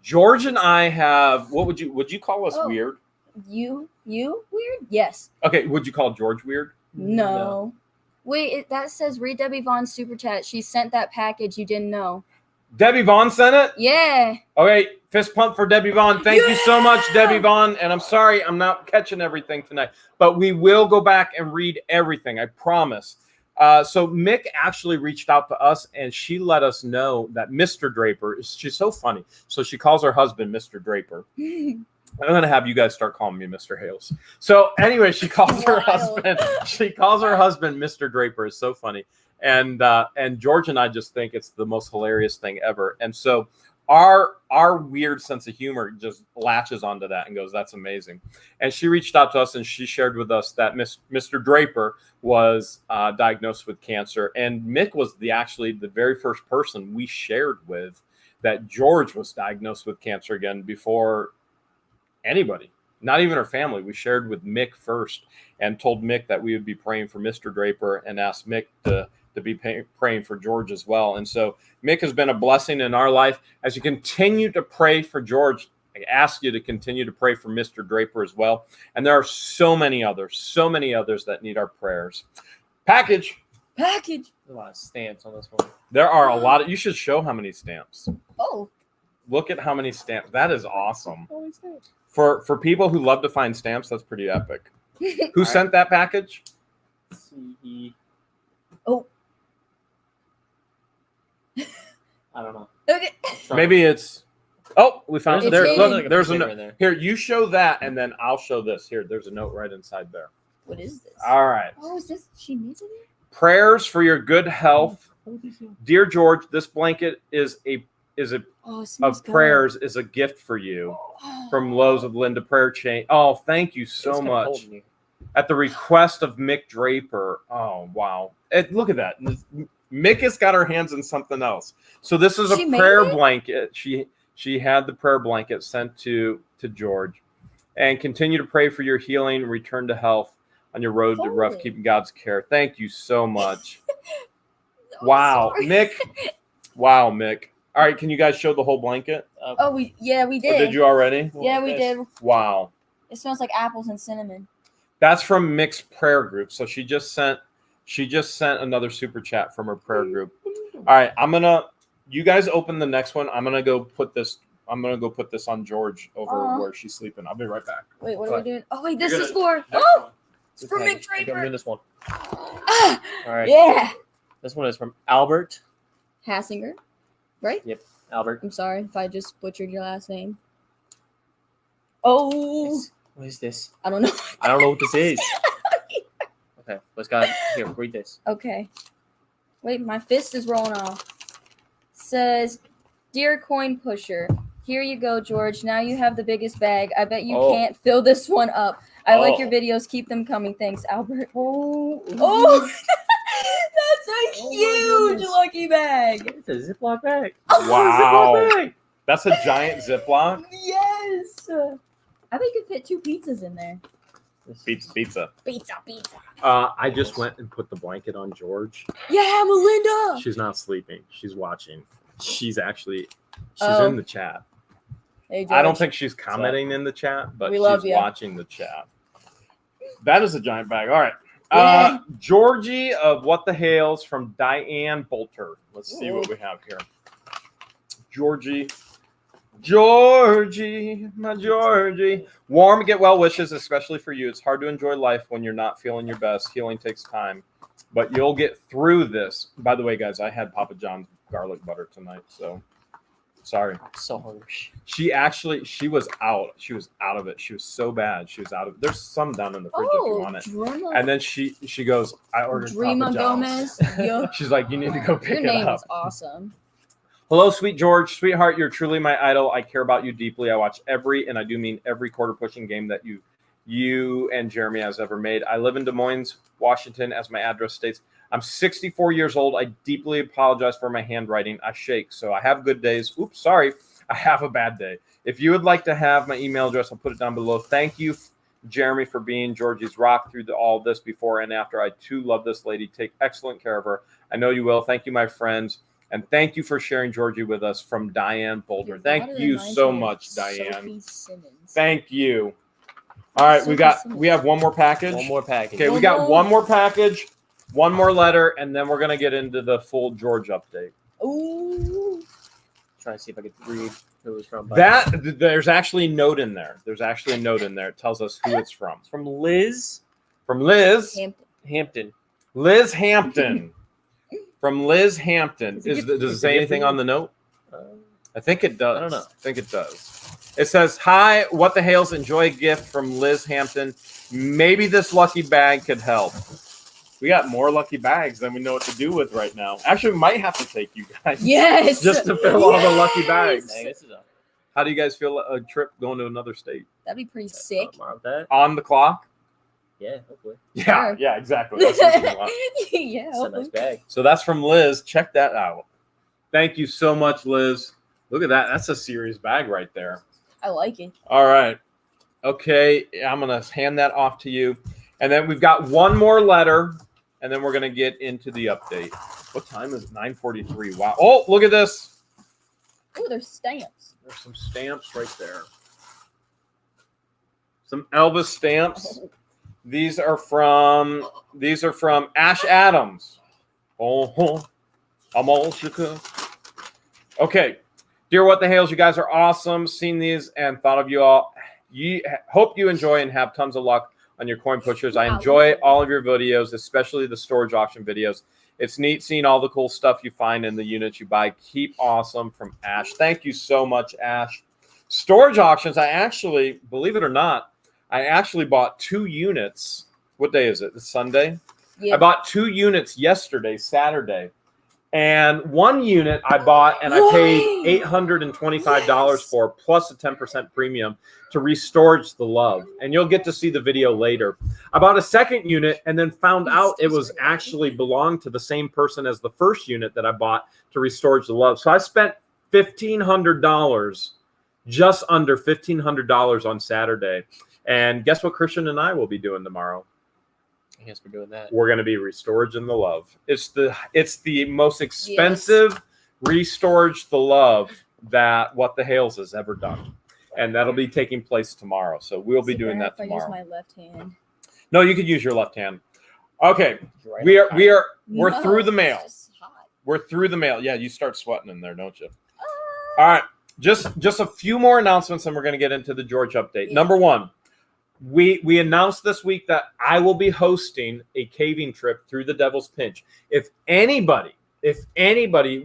George and I have, what would you call us? Oh. Weird? You weird? Yes. Okay, would you call George weird? No. Wait, that says read Debbie Vaughn's super chat. She sent that package you didn't know. Debbie Vaughn sent it? Yeah. Okay, fist pump for Debbie Vaughn. Thank you so much, Debbie Vaughn. And I'm sorry I'm not catching everything tonight, but we will go back and read everything, I promise. So Mick actually reached out to us, and she let us know that Mr. Draper, she's so funny. So she calls her husband Mr. Draper. I'm going to have you guys start calling me Mr. Hales. So anyway, she calls her husband. She calls her husband Mr. Draper. It's so funny. And George and I just think it's the most hilarious thing ever. And so our weird sense of humor just latches onto that and goes, that's amazing. And she reached out to us, and she shared with us that Mr. Draper was diagnosed with cancer. And Mick was actually the very first person we shared with that George was diagnosed with cancer again before anybody, not even her family. We shared with Mick first and told Mick that we would be praying for Mr. Draper and asked Mick to be praying for George as well. And so Mick has been a blessing in our life. As you continue to pray for George, I ask you to continue to pray for Mr. Draper as well. And there are so many others that need our prayers. Package. Package. A lot of stamps on this one. There are a lot of, you should show how many stamps. Oh. Look at how many stamps. That is awesome. Holy stamps. For people who love to find stamps, that's pretty epic. Who sent that package? CE. Oh. I don't know. Okay. Maybe it's. Oh, we found It's there. hidden. Look, there's a Right note. there. Here, you show that, and then I'll show this. Here, there's a note right inside there. What is this? All right. Oh, is this? She needs it? Prayers for your good health, dear George. This blanket is a Oh, it smells of good. prayers is a gift for you Oh. from Lowe's of Linda Prayer Chain. Oh, thank you so It's kinda much. cold in here. At the request of Mick Draper. Oh, wow. Look at that. Mick has got her hands in something else. So this is She a made prayer it? blanket. She had the prayer blanket sent to George. And continue to pray for your healing and return to health on your road to rough Holy. keeping God's care. Thank you so much. Oh, Wow, sorry. Mick. Wow, Mick. All right, can you guys show the whole blanket? Oh, we Or did. did you already? Yeah, we did. Wow. It smells like apples and cinnamon. That's from Mick's prayer group. So she just sent another super chat from her prayer group. All right, you guys open the next one. I'm gonna go put this I'm gonna go put this on George over where she's sleeping. I'll be right back. Wait, what are we doing? Oh wait, this You're is for. Next Oh, one. it's for Okay, Mick Draper. I'm doing this one. Ah, All right. yeah. This one is from Albert. Hassinger, right? Yep, Albert. I'm sorry if I just butchered your last name. Oh, What is this? I don't know. I don't know what this is. Okay, let's go. Here, read this. Okay. Wait, my fist is rolling off. Says, "Dear coin pusher, here you go, George. Now you have the biggest bag. I bet you Oh. can't fill this one up. I like your Oh. videos. Keep them coming. Thanks, Albert." Oh, Oh, that's a Oh my huge goodness. lucky bag. It's a Ziploc bag. Wow. Ziploc bag. That's a giant Ziploc. Yes. I bet you could fit 2 pizzas in there. Pizza. Pizza. I just went and put the blanket on George. Yeah, Melinda. She's not sleeping. She's watching. She's Oh. in the chat. Hey, George. I don't think she's commenting in the chat, but We love she's ya. watching the chat. That is a giant bag. All right. Yeah. Georgie of What the Hales from Diane Bolter. Let's see what we have here. Georgie, my Georgie. Warm, get well wishes, especially for you. It's hard to enjoy life when you're not feeling your best. Healing takes time, but you'll get through this. By the way, guys, I had Papa John's garlic butter tonight, so sorry. So hungry. She was out. She was out of it. She was so bad. She was out of it. There's some down in the fridge if you want it. Drema, And then she goes, I ordered Drema Papa John's. Gomez. Yo, She's like, you need to go your pick it name up. is awesome. Hello, sweet George. Sweetheart, you're truly my idol. I care about you deeply. I watch every, and I do mean every quarter pushing game that you and Jeremy has ever made. I live in Des Moines, Washington, as my address states. I'm 64 years old. I deeply apologize for my handwriting. I shake, so I have good days. Oops, sorry. I have a bad day. If you would like to have my email address, I'll put it down below. Thank you, Jeremy, for being Georgie's rock through all this before and after. I, too, love this lady. Take excellent care of her. I know you will. Thank you, my friends. And thank you for sharing Georgie with us from Diane Boulder. Your Thank water you reminds so me of much, Diane. Sophie Simmons. Thank you. All right, Sophie we have one more package. One more package. Okay, we got one more package, one more letter, and then we're gonna get into the full George update. Ooh. Trying to see if I could read who it was from. but- There's actually a note in there. It tells us who it's from. It's from Liz From Liz Hampton. Hampton. From Liz Hampton. Does it say anything on the note? I think it does. I don't know. I think it does. It says, "Hi, What the Hales, enjoy a gift from Liz Hampton. Maybe this lucky bag could help." We got more lucky bags than we know what to do with right now. Actually, we might have to take you guys. Yes. Just to fill all the lucky bags. Dang, this is a How do you guys feel a trip going to another state? That'd be pretty sick. With that. On the clock? Yeah, hopefully. Yeah, Sure. yeah, exactly. That's what we want. Yeah. It's a nice bag. So that's from Liz. Check that out. Thank you so much, Liz. Look at that. That's a serious bag right there. I like it. All right. Okay, I'm going to hand that off to you. And then we've got one more letter, and then we're going to get into the update. What time is it? 9:43. Wow. Oh, look at this. Oh, there's stamps. There's some stamps right there. Some Elvis stamps. These are from Ash Adams. Oh, I'm all shook up. Okay. Dear What the Hales, you guys are awesome. Seen these and thought of you all. Hope you enjoy and have tons of luck on your coin pushers. I enjoy all of your videos, especially the storage auction videos. It's neat seeing all the cool stuff you find in the units you buy. Keep awesome, from Ash. Thank you so much, Ash. Storage auctions, I actually, believe it or not, I actually bought 2 units. What day is it? It's Sunday? Yeah. I bought 2 units yesterday, Saturday. And 1 unit I bought and I paid $825 for, plus a 10% premium, to Restorage the Love. And you'll get to see the video later. I bought a 2nd unit and then found out it was actually belonged to the same person as the 1st unit that I bought to Restorage the Love. So I spent $1,500, just under $1,500 on Saturday. And guess what Christian and I will be doing tomorrow? I guess we're doing that. We're going to be Restorage the Love. It's the most expensive Restorage the Love that What the Hales has ever done. And that'll be taking place tomorrow. So we'll be doing that tomorrow. If I use my left hand. No, you could use your left hand. Okay. Right We're No, through the it's mail. just hot. We're through the mail. Yeah, you start sweating in there, don't you? All right. just a few more announcements, and we're going to get into the George update. Yeah. Number one, we announced this week that I will be hosting a caving trip through the Devil's Pinch. If anybody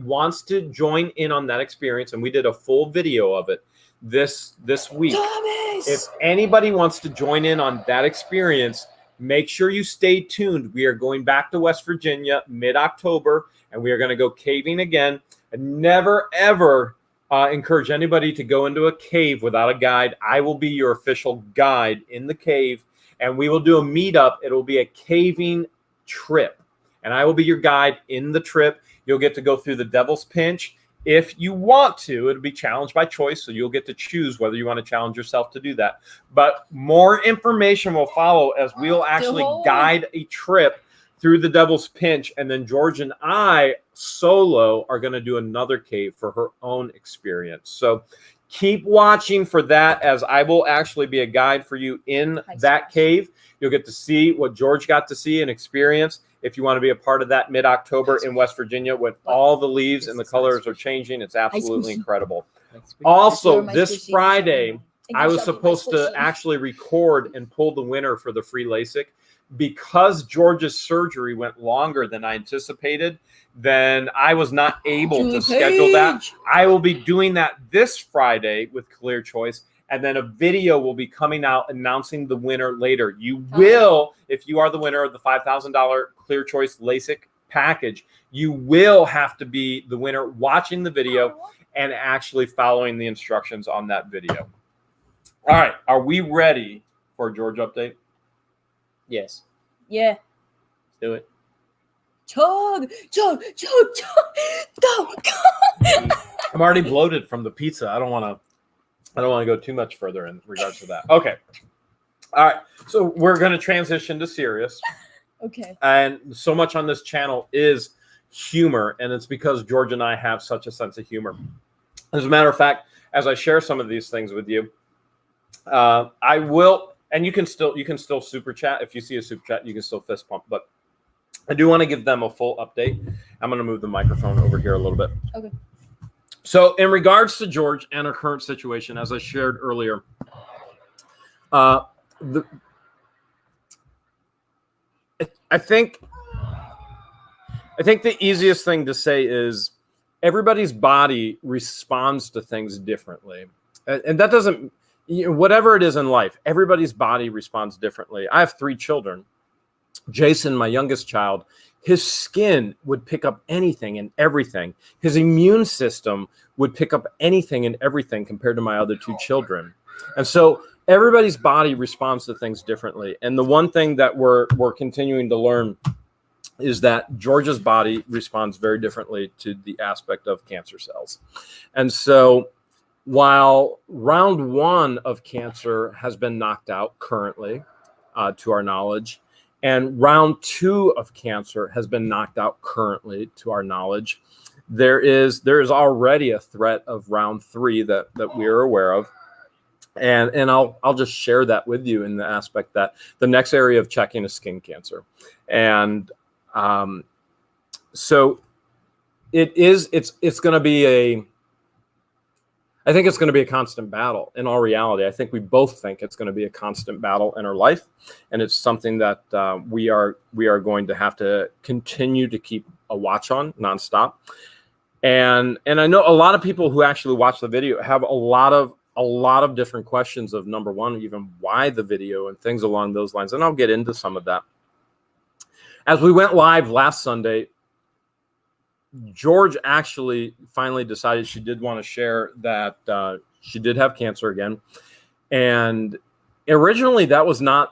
wants to join in on that experience, and we did a full video of it this week. Thomas! If anybody wants to join in on that experience, make sure you stay tuned. We are going back to West Virginia mid-October, and we are going to go caving again. I never, ever encourage anybody to go into a cave without a guide. I will be your official guide in the cave, and we will do a meetup. It'll be a caving trip, and I will be your guide in the trip. You'll get to go through the Devil's Pinch. If you want to, it'll be challenge by choice, so you'll get to choose whether you want to challenge yourself to do that. But more information will follow as we'll actually guide a trip through the Devil's Pinch, and then George and I solo are going to do another cave for her own experience. So keep watching for that, as I will actually be a guide for you in that cave. You'll get to see what George got to see and experience. If you want to be a part of that mid-October in West Virginia, when all the leaves and the colors are changing, it's absolutely incredible. Also, this Friday, I was supposed to actually record and pull the winner for the free LASIK. Because George's surgery went longer than I anticipated, then I was not able to schedule that. I will be doing that this Friday with Clear Choice, and then a video will be coming out announcing the winner later. You will, if you are the winner of the $5,000 Clear Choice LASIK package, you will have to be the winner watching the video and actually following the instructions on that video. All right, are we ready for a George update? Yes. Yeah. Let's do it. Chug. Go. I'm already bloated from the pizza. I don't want to go too much further in regards to that. Okay. All right. So we're going to transition to serious. Okay. And so much on this channel is humor, and it's because George and I have such a sense of humor. As a matter of fact, as I share some of these things with you, I will. And you can still super chat. If you see a super chat, you can still fist pump. But I do want to give them a full update. I'm going to move the microphone over here a little bit. Okay. So in regards to George and her current situation, as I shared earlier, I think the easiest thing to say is everybody's body responds to things differently, and that doesn't. Whatever it is in life, everybody's body responds differently. I have 3 children. Jason, my youngest child, his skin would pick up anything and everything. His immune system would pick up anything and everything compared to my other 2 children. And so everybody's body responds to things differently. And the one thing that we're continuing to learn is that George's body responds very differently to the aspect of cancer cells. And so while round 1 of cancer has been knocked out currently, to our knowledge, and round 2 of cancer has been knocked out currently to our knowledge, there is already a threat of round 3 that we are aware of. And I'll just share that with you in the aspect that the next area of checking is skin cancer. And so it's going to be I think it's going to be a constant battle in all reality. I think we both think it's going to be a constant battle in our life. And it's something that we are going to have to continue to keep a watch on nonstop. And I know a lot of people who actually watch the video have a lot of different questions of, number one, even why the video and things along those lines. And I'll get into some of that. As we went live last Sunday, George actually finally decided she did want to share that she did have cancer again. And originally that was not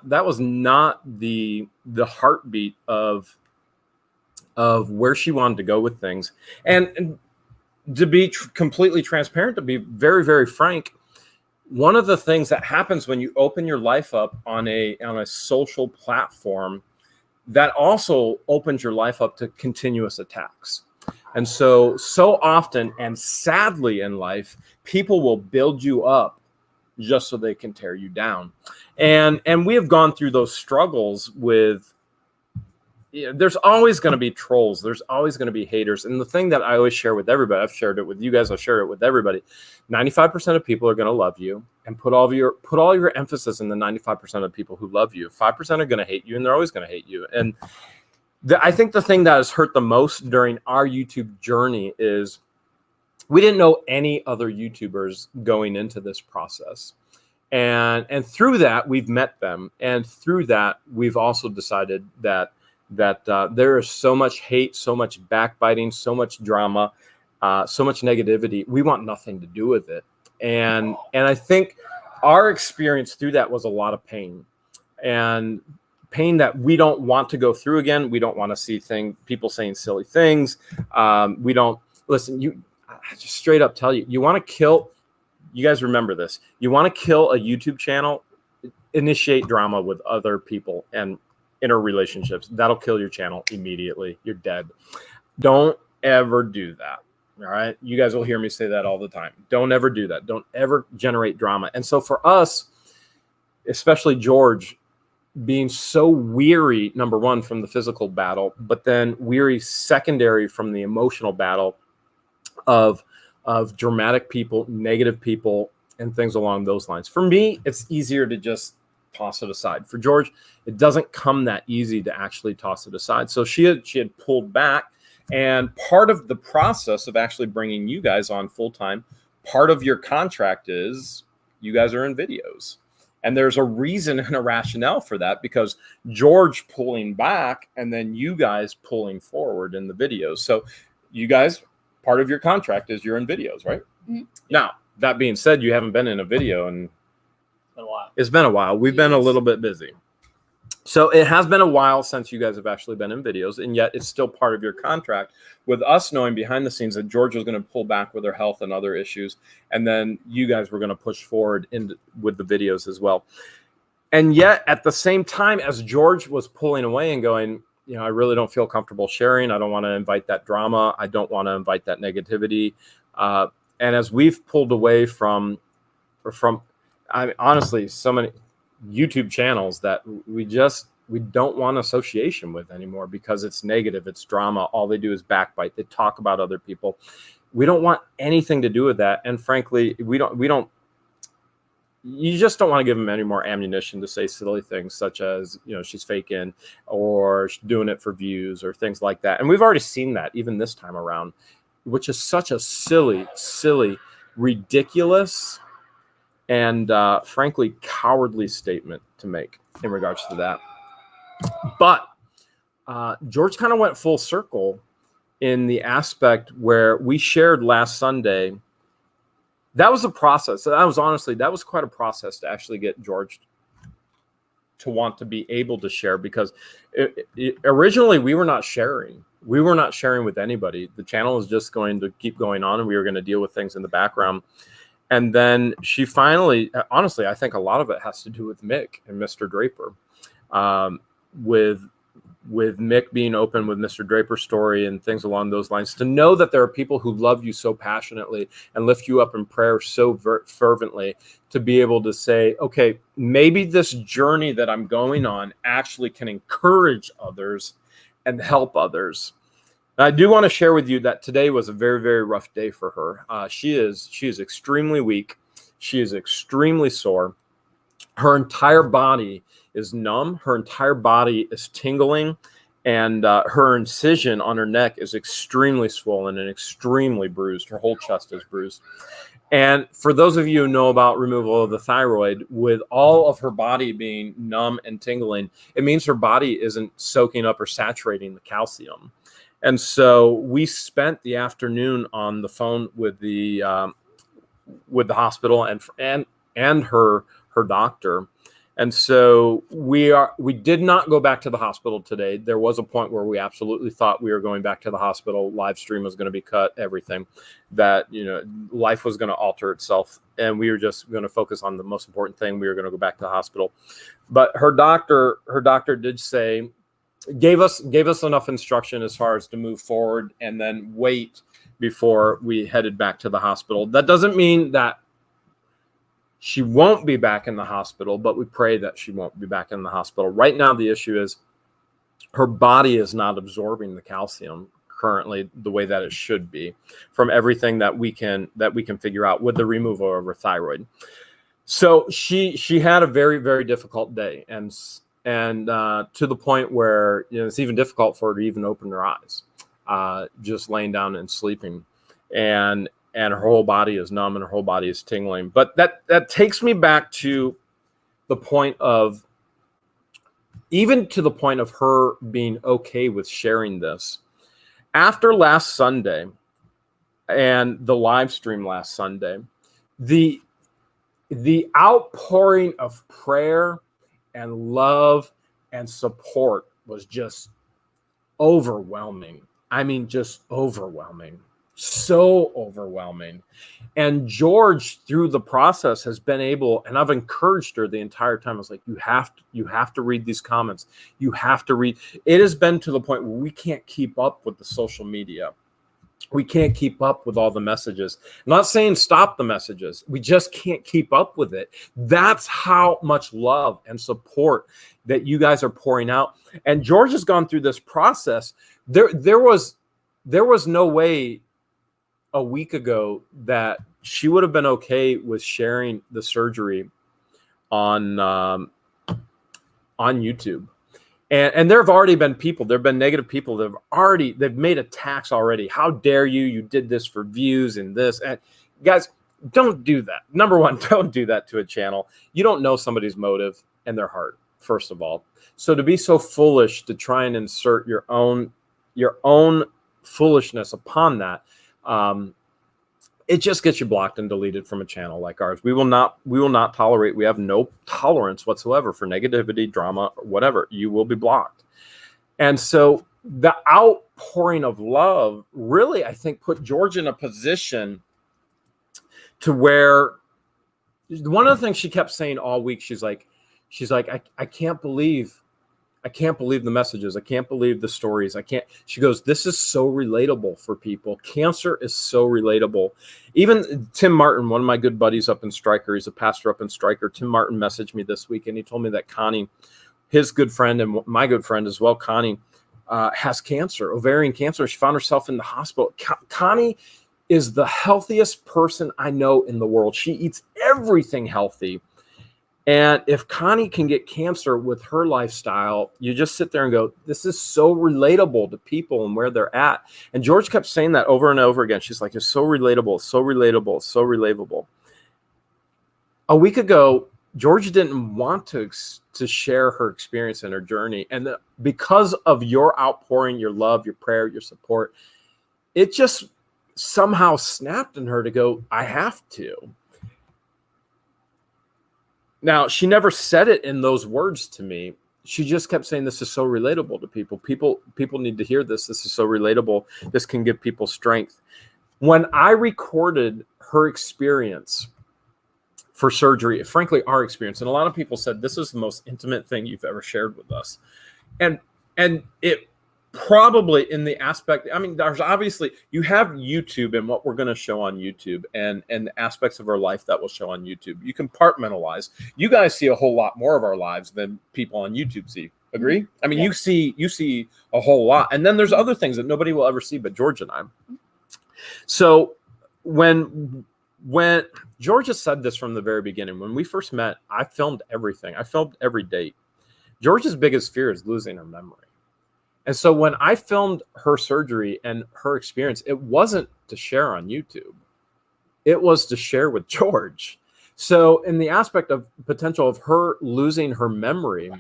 the heartbeat of where she wanted to go with things. And to be completely transparent, to be very, very frank, one of the things that happens when you open your life up on a social platform, that also opens your life up to continuous attacks. And so often and sadly in life, people will build you up just so they can tear you down. And we have gone through those struggles with there's always going to be trolls. There's always going to be haters. And the thing that I always share with everybody, I've shared it with you guys, I've shared it with everybody. 95% of people are going to love you, and put all your emphasis in the 95% of people who love you. 5% are going to hate you, and they're always going to hate you. And I think the thing that has hurt the most during our YouTube journey is we didn't know any other YouTubers going into this process. And through that, we've met them. And through that, we've also decided that there is so much hate, so much backbiting, so much drama, so much negativity. We want nothing to do with it. And I think our experience through that was a lot of pain, and pain that we don't want to go through again. We don't want to see people saying silly things. We don't listen. I just straight up tell you, you want to kill. You guys remember this. You want to kill a YouTube channel, initiate drama with other people and interrelationships. That'll kill your channel immediately. You're dead. Don't ever do that. All right. You guys will hear me say that all the time. Don't ever do that. Don't ever generate drama. And so for us, especially George, being so weary, number one, from the physical battle, but then weary secondary from the emotional battle of dramatic people, negative people, and things along those lines. For me, it's easier to just toss it aside. For George, it doesn't come that easy to actually toss it aside. So she had pulled back, and part of the process of actually bringing you guys on full time, part of your contract is you guys are in videos. And there's a reason and a rationale for that, because George pulling back and then you guys pulling forward in the videos. So you guys, part of your contract is you're in videos, right? Mm-hmm. Now, that being said, you haven't been in a video in a while. It's been a while. We've been a little bit busy. So it has been a while since you guys have actually been in videos, and yet it's still part of your contract, with us knowing behind the scenes that George was going to pull back with her health and other issues, and then you guys were going to push forward with the videos as well. And yet at the same time as George was pulling away and going, I really don't feel comfortable sharing. I don't want to invite that drama. I don't want to invite that negativity. And as we've pulled away from honestly, so many YouTube channels that we don't want association with anymore, because it's negative, it's drama. All they do is backbite. They talk about other people. We don't want anything to do with that. And frankly, you just don't want to give them any more ammunition to say silly things such as, she's faking, or doing it for views, or things like that. And we've already seen that even this time around, which is such a silly, ridiculous, and frankly, cowardly statement to make in regards to that. But George kind of went full circle in the aspect where we shared last Sunday. That was a process. That was quite a process to actually get George to want to be able to share, because originally we were not sharing. We were not sharing with anybody. The channel is just going to keep going on, and we were going to deal with things in the background. And then she finally, honestly, I think a lot of it has to do with Mick and Mr. Draper, with Mick being open with Mr. Draper's story and things along those lines. To know that there are people who love you so passionately and lift you up in prayer so fervently, to be able to say, okay, maybe this journey that I'm going on actually can encourage others and help others. I do want to share with you that today was a very, very rough day for her. She is extremely weak. She is extremely sore. Her entire body is numb. Her entire body is tingling, and her incision on her neck is extremely swollen and extremely bruised. Her whole chest is bruised. And for those of you who know about removal of the thyroid, with all of her body being numb and tingling, it means her body isn't soaking up or saturating the calcium. And so we spent the afternoon on the phone with the hospital and her doctor. And so we did not go back to the hospital today. There was a point where we absolutely thought we were going back to the hospital. Live stream was going to be cut, everything. That, life was going to alter itself, and we were just going to focus on the most important thing. We were going to go back to the hospital. But her doctor did say, gave us enough instruction as far as to move forward and then wait before we headed back to the hospital. That doesn't mean that she won't be back in the hospital, but we pray that she won't be back in the hospital. Right now, the issue is her body is not absorbing the calcium currently the way that it should be from everything that we can figure out with the removal of her thyroid. So she had a very, very difficult day, and to the point where, you know, it's even difficult for her to even open her eyes, just laying down and sleeping, and her whole body is numb and her whole body is tingling. But that takes me back to the point of, even to the point of her being okay with sharing this. After last Sunday and the live stream last Sunday, the outpouring of prayer and love and support was just overwhelming. I mean, just overwhelming. So overwhelming. And George, through the process, has been able, and I've encouraged her the entire time. I was like, you have to read these comments. You have to read. It has been to the point where we can't keep up with the social media. We can't keep up with all the messages. I'm not saying stop the messages. We just can't keep up with it. That's how much love and support that you guys are pouring out. And George has gone through this process. There was no way a week ago that she would have been okay with sharing the surgery on YouTube. And there have already been people, there have been negative people that they've made attacks already. How dare you? You did this for views and this. And guys, don't do that. Number one, don't do that to a channel. You don't know somebody's motive and their heart, first of all. So to be so foolish to try and insert your own foolishness upon that, it just gets you blocked and deleted from a channel like ours. We will not tolerate. We have no tolerance whatsoever for negativity, drama, or whatever. You will be blocked. And so the outpouring of love really, I think, put George in a position to where, one of the things she kept saying all week, she's like, I can't believe the messages. I can't believe the stories. She goes, this is so relatable for people. Cancer is so relatable. Even Tim Martin, one of my good buddies up in Stryker, he's a pastor up in Stryker. Tim Martin messaged me this week and he told me that Connie, his good friend and my good friend as well, Connie, has cancer, ovarian cancer. She found herself in the hospital. Connie is the healthiest person I know in the world. She eats everything healthy. And if Connie can get cancer with her lifestyle, you just sit there and go, this is so relatable to people and where they're at. And George kept saying that over and over again. She's like, it's so relatable, so relatable, so relatable. A week ago, George didn't want to share her experience and her journey. And because of your outpouring, your love, your prayer, your support, it just somehow snapped in her to go, I have to. Now, she never said it in those words to me. She just kept saying, this is so relatable to people. People need to hear this. This is so relatable. This can give people strength. When I recorded her experience for surgery, frankly, our experience, and a lot of people said, this is the most intimate thing you've ever shared with us. And it probably, in the aspect, I mean, there's obviously, you have YouTube and what we're going to show on YouTube and the aspects of our life that will show on YouTube. You compartmentalize. You guys see a whole lot more of our lives than people on YouTube see. Agree? I mean, yeah. You see a whole lot. And then there's other things that nobody will ever see but George and I. So when George has said this from the very beginning, when we first met, I filmed everything. I filmed every date. George's biggest fear is losing her memory. And so when I filmed her surgery and her experience, it wasn't to share on YouTube. It was to share with George. So in the aspect of potential of her losing her memory,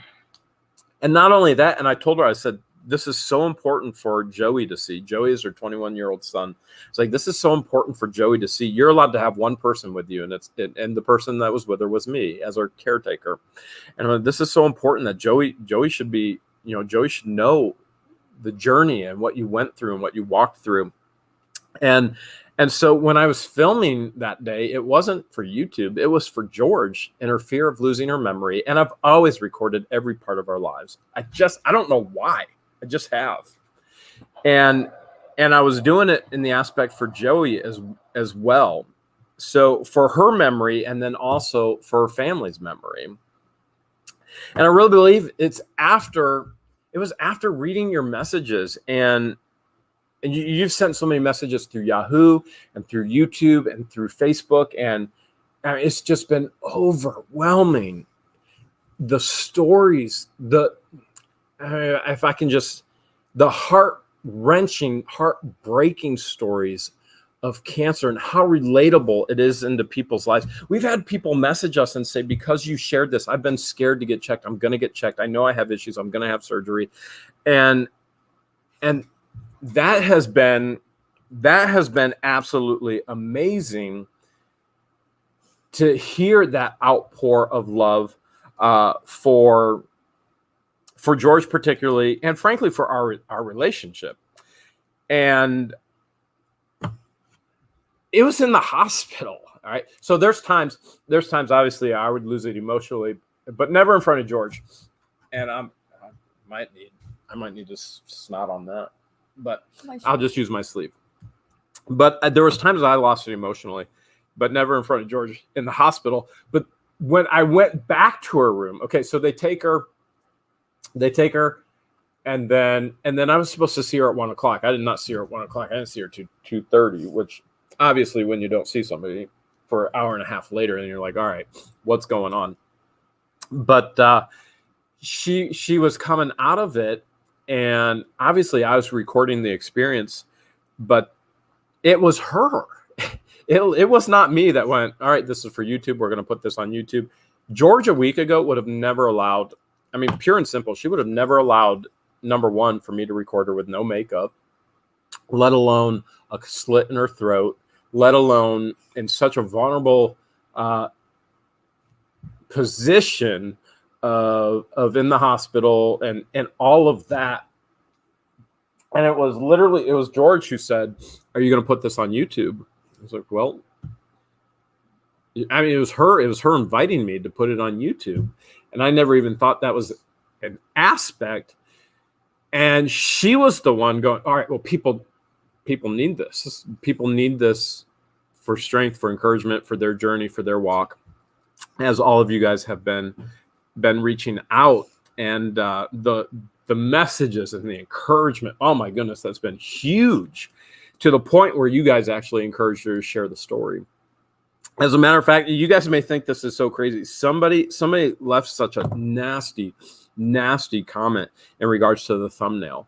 and not only that, and I told her, I said, this is so important for Joey to see. Joey is her 21-year-old son. It's like, this is so important for Joey to see. You're allowed to have one person with you, and the person that was with her was me as her caretaker. And I'm like, this is so important that Joey should be, Joey should know the journey and what you went through and what you walked through. And so when I was filming that day, it wasn't for YouTube. It was for George and her fear of losing her memory. And I've always recorded every part of our lives. I don't know why. I just have. And I was doing it in the aspect for Joey as well. So for her memory and then also for her family's memory. And I really believe it's after after reading your messages, and you've sent so many messages through Yahoo and through YouTube and through Facebook, and it's just been overwhelming. The stories, if I can just, the heart-wrenching, heartbreaking stories of cancer and how relatable it is into people's lives. We've had people message us and say, because you shared this, I've been scared to get checked. I'm going to get checked. I know I have issues. I'm going to have surgery. And that has been absolutely amazing to hear that outpour of love for George particularly, and frankly for our relationship. And it was in the hospital. All right. So there's times obviously I would lose it emotionally, but never in front of George. And I might need to snot on that, but I'll just use my sleeve. But there was times I lost it emotionally, but never in front of George in the hospital. But when I went back to her room, okay, so they take her, and then I was supposed to see her at 1 o'clock. I did not see her at 1 o'clock. I didn't see her to 2:30, which obviously when you don't see somebody for an hour and a half later, and you're like, all right, what's going on? But she was coming out of it, and obviously I was recording the experience, but it was her. It was not me that went, all right, this is for YouTube. We're going to put this on YouTube. George a week ago would have never allowed, I mean, pure and simple, she would have never allowed, number one, for me to record her with no makeup, let alone a slit in her throat, let alone in such a vulnerable position of in the hospital and all of that. And it was George who said, are you going to put this on YouTube? I was like, well, I mean, it was her inviting me to put it on YouTube. And I never even thought that was an aspect. And she was the one going, all right, well, people need this. People need this for strength, for encouragement, for their journey, for their walk, as all of you guys have been reaching out. And the messages and the encouragement, oh my goodness, that's been huge, to the point where you guys actually encouraged her to share the story. As a matter of fact, you guys may think this is so crazy. Somebody left such a nasty comment in regards to the thumbnail.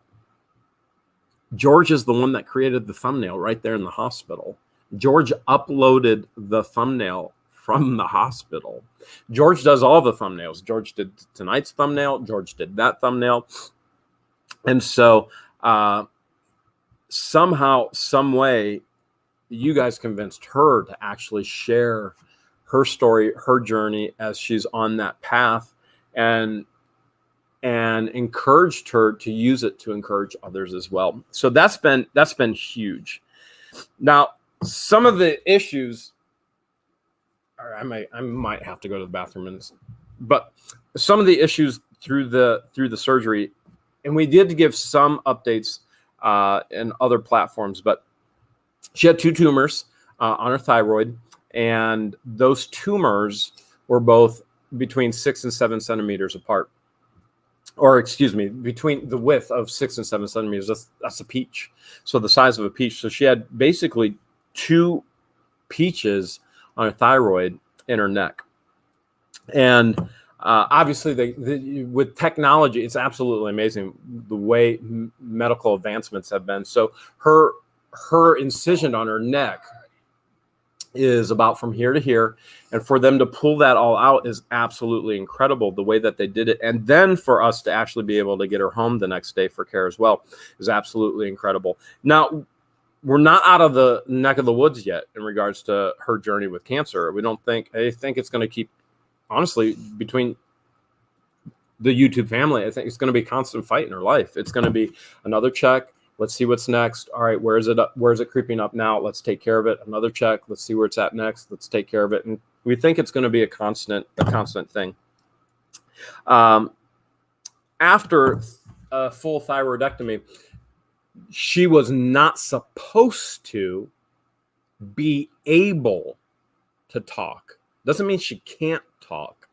George is the one that created the thumbnail right there in the hospital. George uploaded the thumbnail from the hospital. George does all the thumbnails. George did tonight's thumbnail. George did that thumbnail. And so somehow, some way, you guys convinced her to actually share her story, her journey as she's on that path, and encouraged her to use it to encourage others as well. So that's been huge. Now, some of the issues, I might have to go to the bathroom, but some of the issues through the surgery, and we did give some updates in other platforms, but she had 2 tumors on her thyroid, and those tumors were both between 6 and 7 centimeters apart. Or excuse me, between the width of 6 and 7 centimeters. That's a peach. So the size of a peach. So she had basically 2 peaches on her thyroid in her neck. And obviously, with technology, it's absolutely amazing the way medical advancements have been. So her incision on her neck is about from here to here, and for them to pull that all out is absolutely incredible, the way that they did it. And then for us to actually be able to get her home the next day for care as well is absolutely incredible. Now, we're not out of the neck of the woods yet in regards to her journey with cancer. I think it's going to keep, honestly, between the YouTube family, I think it's going to be a constant fight in her life. It's going to be another check. Let's see what's next. All right, where is it creeping up now? Let's take care of it. Another check. Let's see where it's at next. Let's take care of it. And we think it's going to be a constant thing. After a full thyroidectomy, she was not supposed to be able to talk. Doesn't mean she can't talk.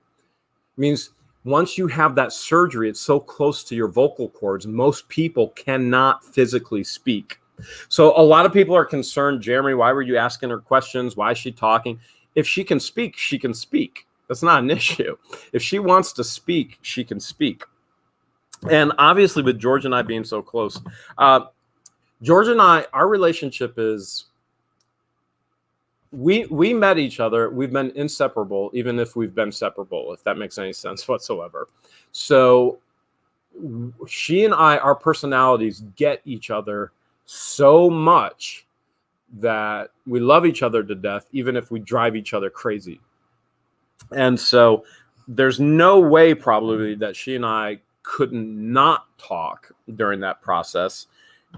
It means once you have that surgery, it's so close to your vocal cords, most people cannot physically speak. So a lot of people are concerned, Jeremy, why were you asking her questions? Why is she talking? If she can speak, she can speak. That's not an issue. If she wants to speak, she can speak. And obviously with George and I being so close, George and I, our relationship is, we met each other. We've been inseparable, even if we've been separable, if that makes any sense whatsoever. So she and I, our personalities get each other so much that we love each other to death, even if we drive each other crazy. And so there's no way probably that she and I couldn't not talk during that process.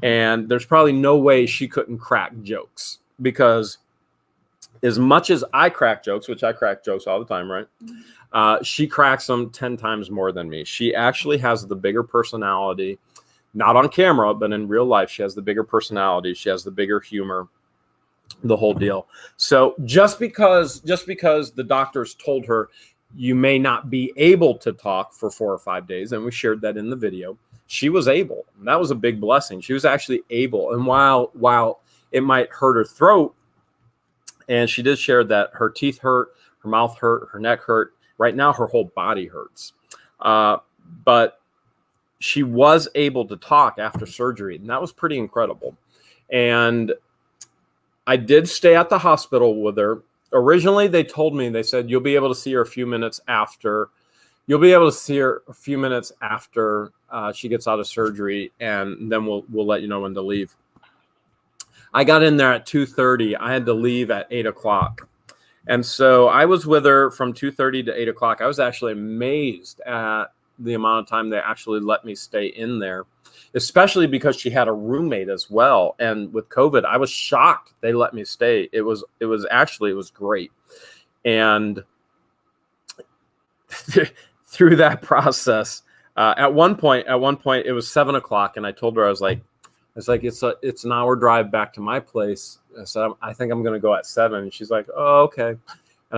And there's probably no way she couldn't crack jokes, because as much as I crack jokes, which I crack jokes all the time, right? She cracks them 10 times more than me. She actually has the bigger personality, not on camera, but in real life. She has the bigger personality. She has the bigger humor, the whole deal. So just because the doctors told her you may not be able to talk for 4 or 5 days, and we shared that in the video, she was able. And that was a big blessing. She was actually able. And while it might hurt her throat, and she did share that her teeth hurt, her mouth hurt, her neck hurt. Right now, her whole body hurts. But she was able to talk after surgery, and that was pretty incredible. And I did stay at the hospital with her. Originally, they told me, they said, you'll be able to see her a few minutes after. You'll be able to see her a few minutes after she gets out of surgery, and then we'll let you know when to leave. I got in there at 2:30. I had to leave at 8 o'clock. And so I was with her from 2:30 to 8 o'clock. I was actually amazed at the amount of time they actually let me stay in there, especially because she had a roommate as well. And with COVID, I was shocked they let me stay. It was great. And through that process, at one point, it was 7 o'clock, and I told her, I was like, it's an hour drive back to my place. I said, I think I'm going to go at 7. And she's like, oh, okay. And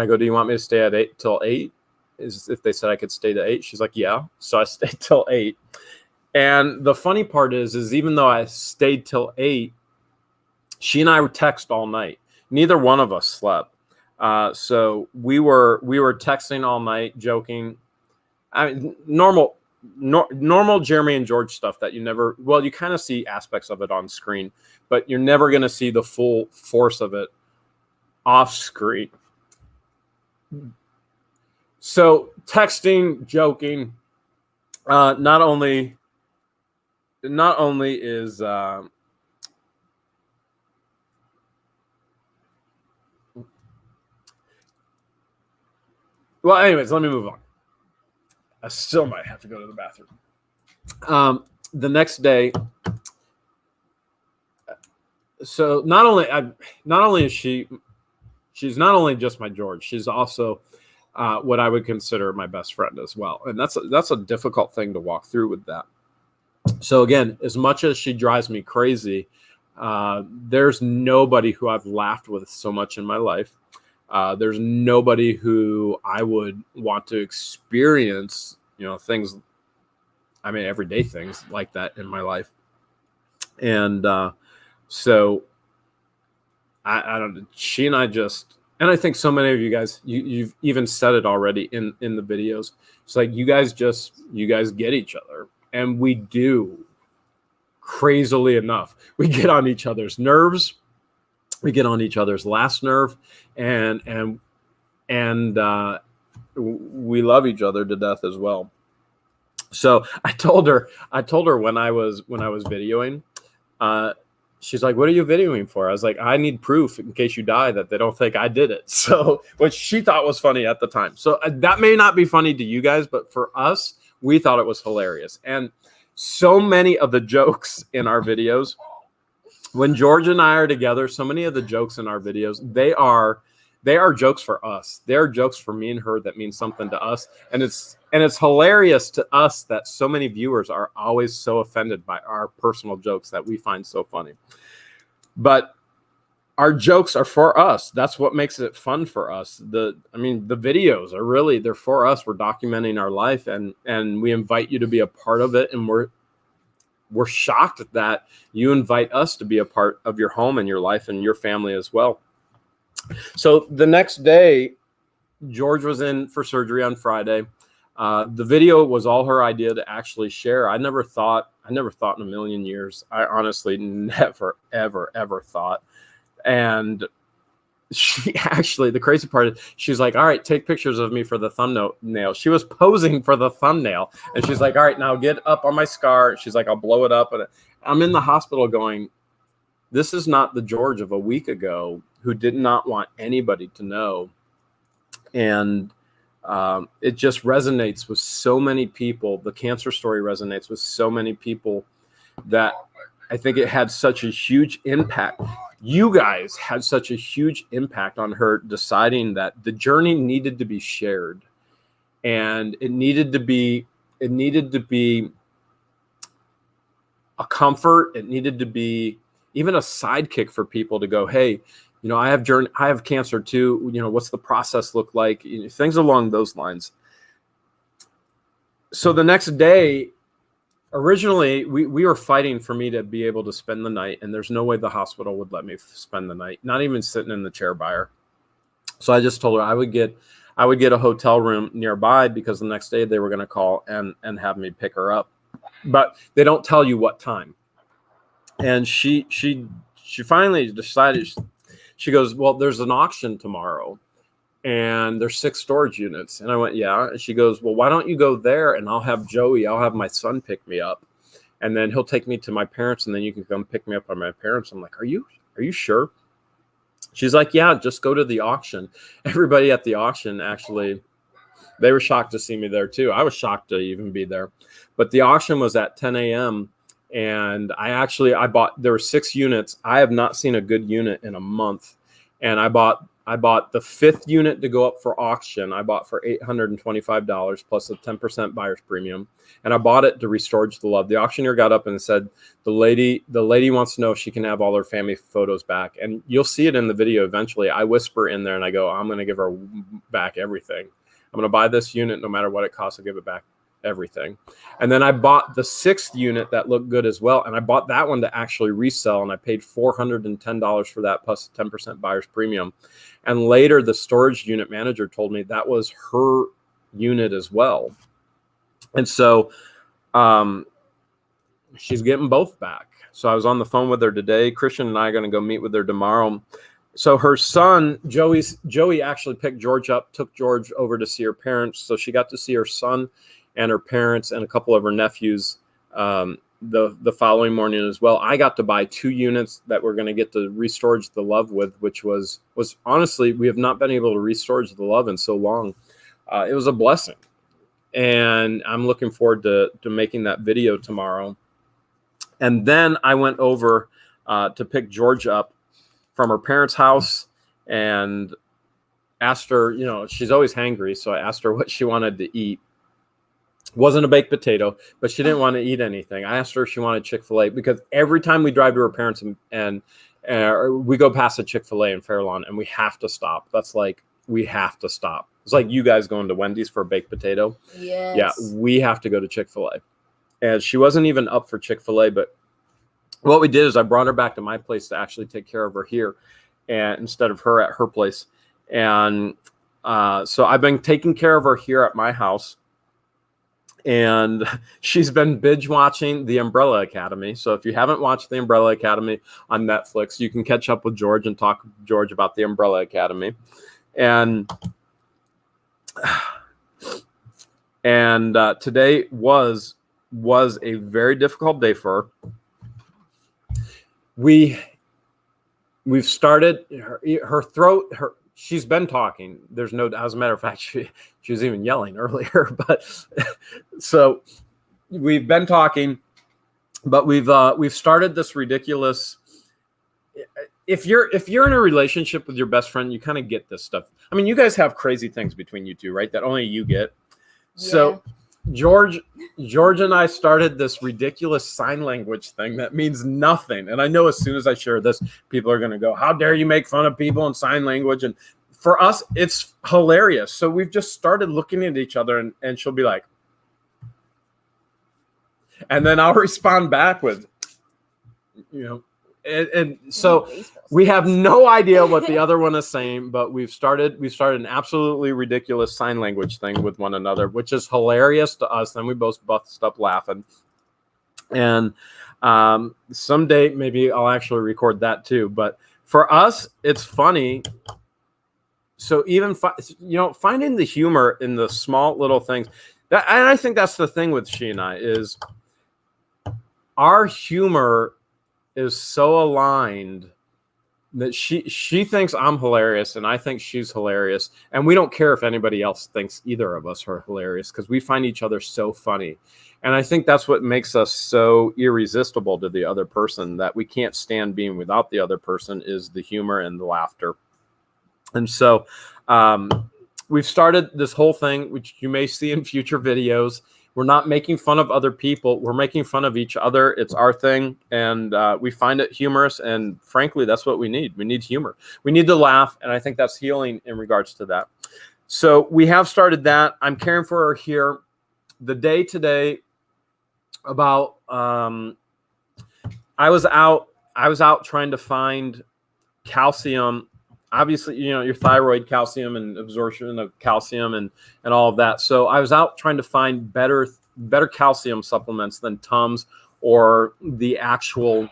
I go, do you want me to stay at 8 till 8? If they said I could stay to 8, she's like, yeah. So I stayed till 8. And the funny part is even though I stayed till 8, she and I would text all night. Neither one of us slept. So we were texting all night, joking. I mean, normal Jeremy and George stuff that you kind of see aspects of it on screen, but you're never going to see the full force of it off screen. So texting, joking, not only is well, anyways, let me move on. I still might have to go to the bathroom. The next day, so not only is she's not only just my George, she's also what I would consider my best friend as well. And that's a difficult thing to walk through with that. So again, as much as she drives me crazy, there's nobody who I've laughed with so much in my life. There's nobody who I would want to experience, things, everyday things like that in my life. And so I don't, she and I just, and I think so many of you guys, you've even said it already in the videos. It's like, you guys get each other, and we do, crazily enough. We get on each other's nerves. We get on each other's last nerve, and we love each other to death as well. So I told her when I was videoing, she's like, what are you videoing for? I was like, I need proof in case you die that they don't think I did it. So, which she thought was funny at the time. So that may not be funny to you guys, but for us, we thought it was hilarious. And so many of the jokes in our videos, when George and I are together, so many of the jokes in our videos, they are jokes for us. They're jokes for me and her that mean something to us. And it's hilarious to us that so many viewers are always so offended by our personal jokes that we find so funny. But our jokes are for us. That's what makes it fun for us. The videos are really, they're for us. We're documenting our life, and we invite you to be a part of it. And we're shocked that you invite us to be a part of your home and your life and your family as well. So the next day, George was in for surgery on Friday. The video was all her idea to actually share. I never thought in a million years. I honestly never, ever thought. And she actually, the crazy part is, she's like, all right, take pictures of me for the thumbnail. She was posing for the thumbnail. And she's like, all right, now get up on my scar. She's like, I'll blow it up. And I'm in the hospital going, this is not the George of a week ago who did not want anybody to know. And it just resonates with so many people. The cancer story resonates with so many people that I think it had such a huge impact. You guys had such a huge impact on her deciding that the journey needed to be shared, and it needed to be a comfort. It needed to be even a sidekick for people to go, hey, I have cancer too. What's the process look like? Things along those lines. So the next day, originally, we were fighting for me to be able to spend the night, and there's no way the hospital would let me spend the night, not even sitting in the chair by her. So I just told her I would get a hotel room nearby, because the next day they were going to call and have me pick her up. But they don't tell you what time. And she finally decided, she goes, well, there's an auction tomorrow, and there's 6 storage units. And I went, yeah. And she goes, well, why don't you go there, and I'll have my son pick me up, and then he'll take me to my parents, and then you can come pick me up by my parents. I'm like, are you sure? She's like, yeah, just go to the auction. Everybody at the auction, actually, they were shocked to see me there too. I was shocked to even be there. But the auction was at 10 a.m. And there were 6 units. I have not seen a good unit in a month. And I bought the 5th unit to go up for auction. I bought for $825 plus a 10% buyer's premium. And I bought it to Restorage the Love. The auctioneer got up and said, the lady wants to know if she can have all her family photos back. And you'll see it in the video eventually. I whisper in there and I go, I'm going to give her back everything. I'm going to buy this unit no matter what it costs. I'll give it back everything. And then I bought the 6th unit that looked good as well, and I bought that one to actually resell, and I paid $410 for that plus 10% buyer's premium. And later the storage unit manager told me that was her unit as well. And so she's getting both back. So I was on the phone with her today. Christian and I are going to go meet with her tomorrow. So her son, Joey actually picked George up, took George over to see her parents. So she got to see her son and her parents and a couple of her nephews the following morning as well. I got to buy 2 units that we're going to get to Restorage the Love with, which was honestly, we have not been able to Restorage the Love in so long. It was a blessing. And I'm looking forward to making that video tomorrow. And then I went over to pick George up from her parents' house and asked her, she's always hangry. So I asked her what she wanted to eat. Wasn't a baked potato, but she didn't want to eat anything. I asked her if she wanted Chick-fil-A, because every time we drive to her parents and we go past a Chick-fil-A in Fairlawn, and we have to stop. We have to stop. It's like you guys going to Wendy's for a baked potato. Yes. Yeah, we have to go to Chick-fil-A. And she wasn't even up for Chick-fil-A, but what we did is I brought her back to my place to actually take care of her here, and instead of her at her place. And so I've been taking care of her here at my house. And she's been binge watching The Umbrella Academy. So if you haven't watched The Umbrella Academy on Netflix, you can catch up with George and talk to George about The Umbrella Academy. And today was a very difficult day for her. We've started her throat. She's been talking. There's no, as a matter of fact, she was even yelling earlier. But so we've been talking, but we've started this ridiculous. If you're in a relationship with your best friend, you kind of get this stuff. I mean, you guys have crazy things between you two, right? That only you get. Yeah. George and I started this ridiculous sign language thing that means nothing. And I know as soon as I share this, people are going to go, how dare you make fun of people in sign language? And for us, it's hilarious. So we've just started looking at each other, and she'll be like, and then I'll respond back with, and so we have no idea what the other one is saying, but we've started an absolutely ridiculous sign language thing with one another, which is hilarious to us. Then we both bust up laughing. And someday maybe I'll actually record that too. But for us, it's funny. So even finding the humor in the small little things, and I think that's the thing with she and I is our humor is so aligned that she thinks I'm hilarious and I think she's hilarious, and we don't care if anybody else thinks either of us are hilarious because we find each other so funny. And I think that's what makes us so irresistible to the other person, that we can't stand being without the other person, is the humor and the laughter. And so we've started this whole thing, which you may see in future videos. We're not making fun of other people. We're making fun of each other. It's our thing. And we find it humorous. And frankly, that's what we need. We need humor. We need to laugh. And I think that's healing in regards to that. So we have started that. I'm caring for her here. The day today, about I was out trying to find calcium. Obviously, your thyroid calcium and absorption of calcium and all of that. So I was out trying to find better calcium supplements than Tums or the actual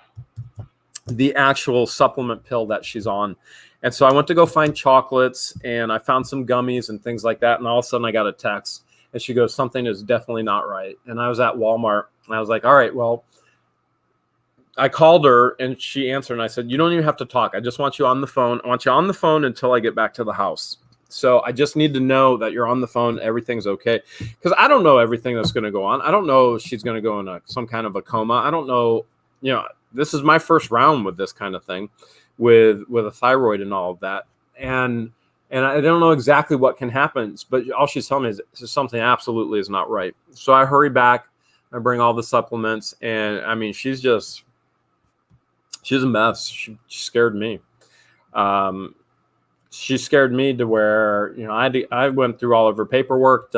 supplement pill that she's on. And so I went to go find chocolates, and I found some gummies and things like that. And all of a sudden I got a text, and she goes, something is definitely not right. And I was at Walmart, and I was like, all right, well, I called her and she answered, and I said, you don't even have to talk. I just want you on the phone. I want you on the phone until I get back to the house. So I just need to know that you're on the phone. Everything's okay. Because I don't know everything that's going to go on. I don't know if she's going to go in some kind of a coma. I don't know. This is my first round with this kind of thing with a thyroid and all of that. And I don't know exactly what can happen, but all she's telling me is something absolutely is not right. So I hurry back. I bring all the supplements. And I mean, she's a mess. She scared me. She scared me to where, I went through all of her paperwork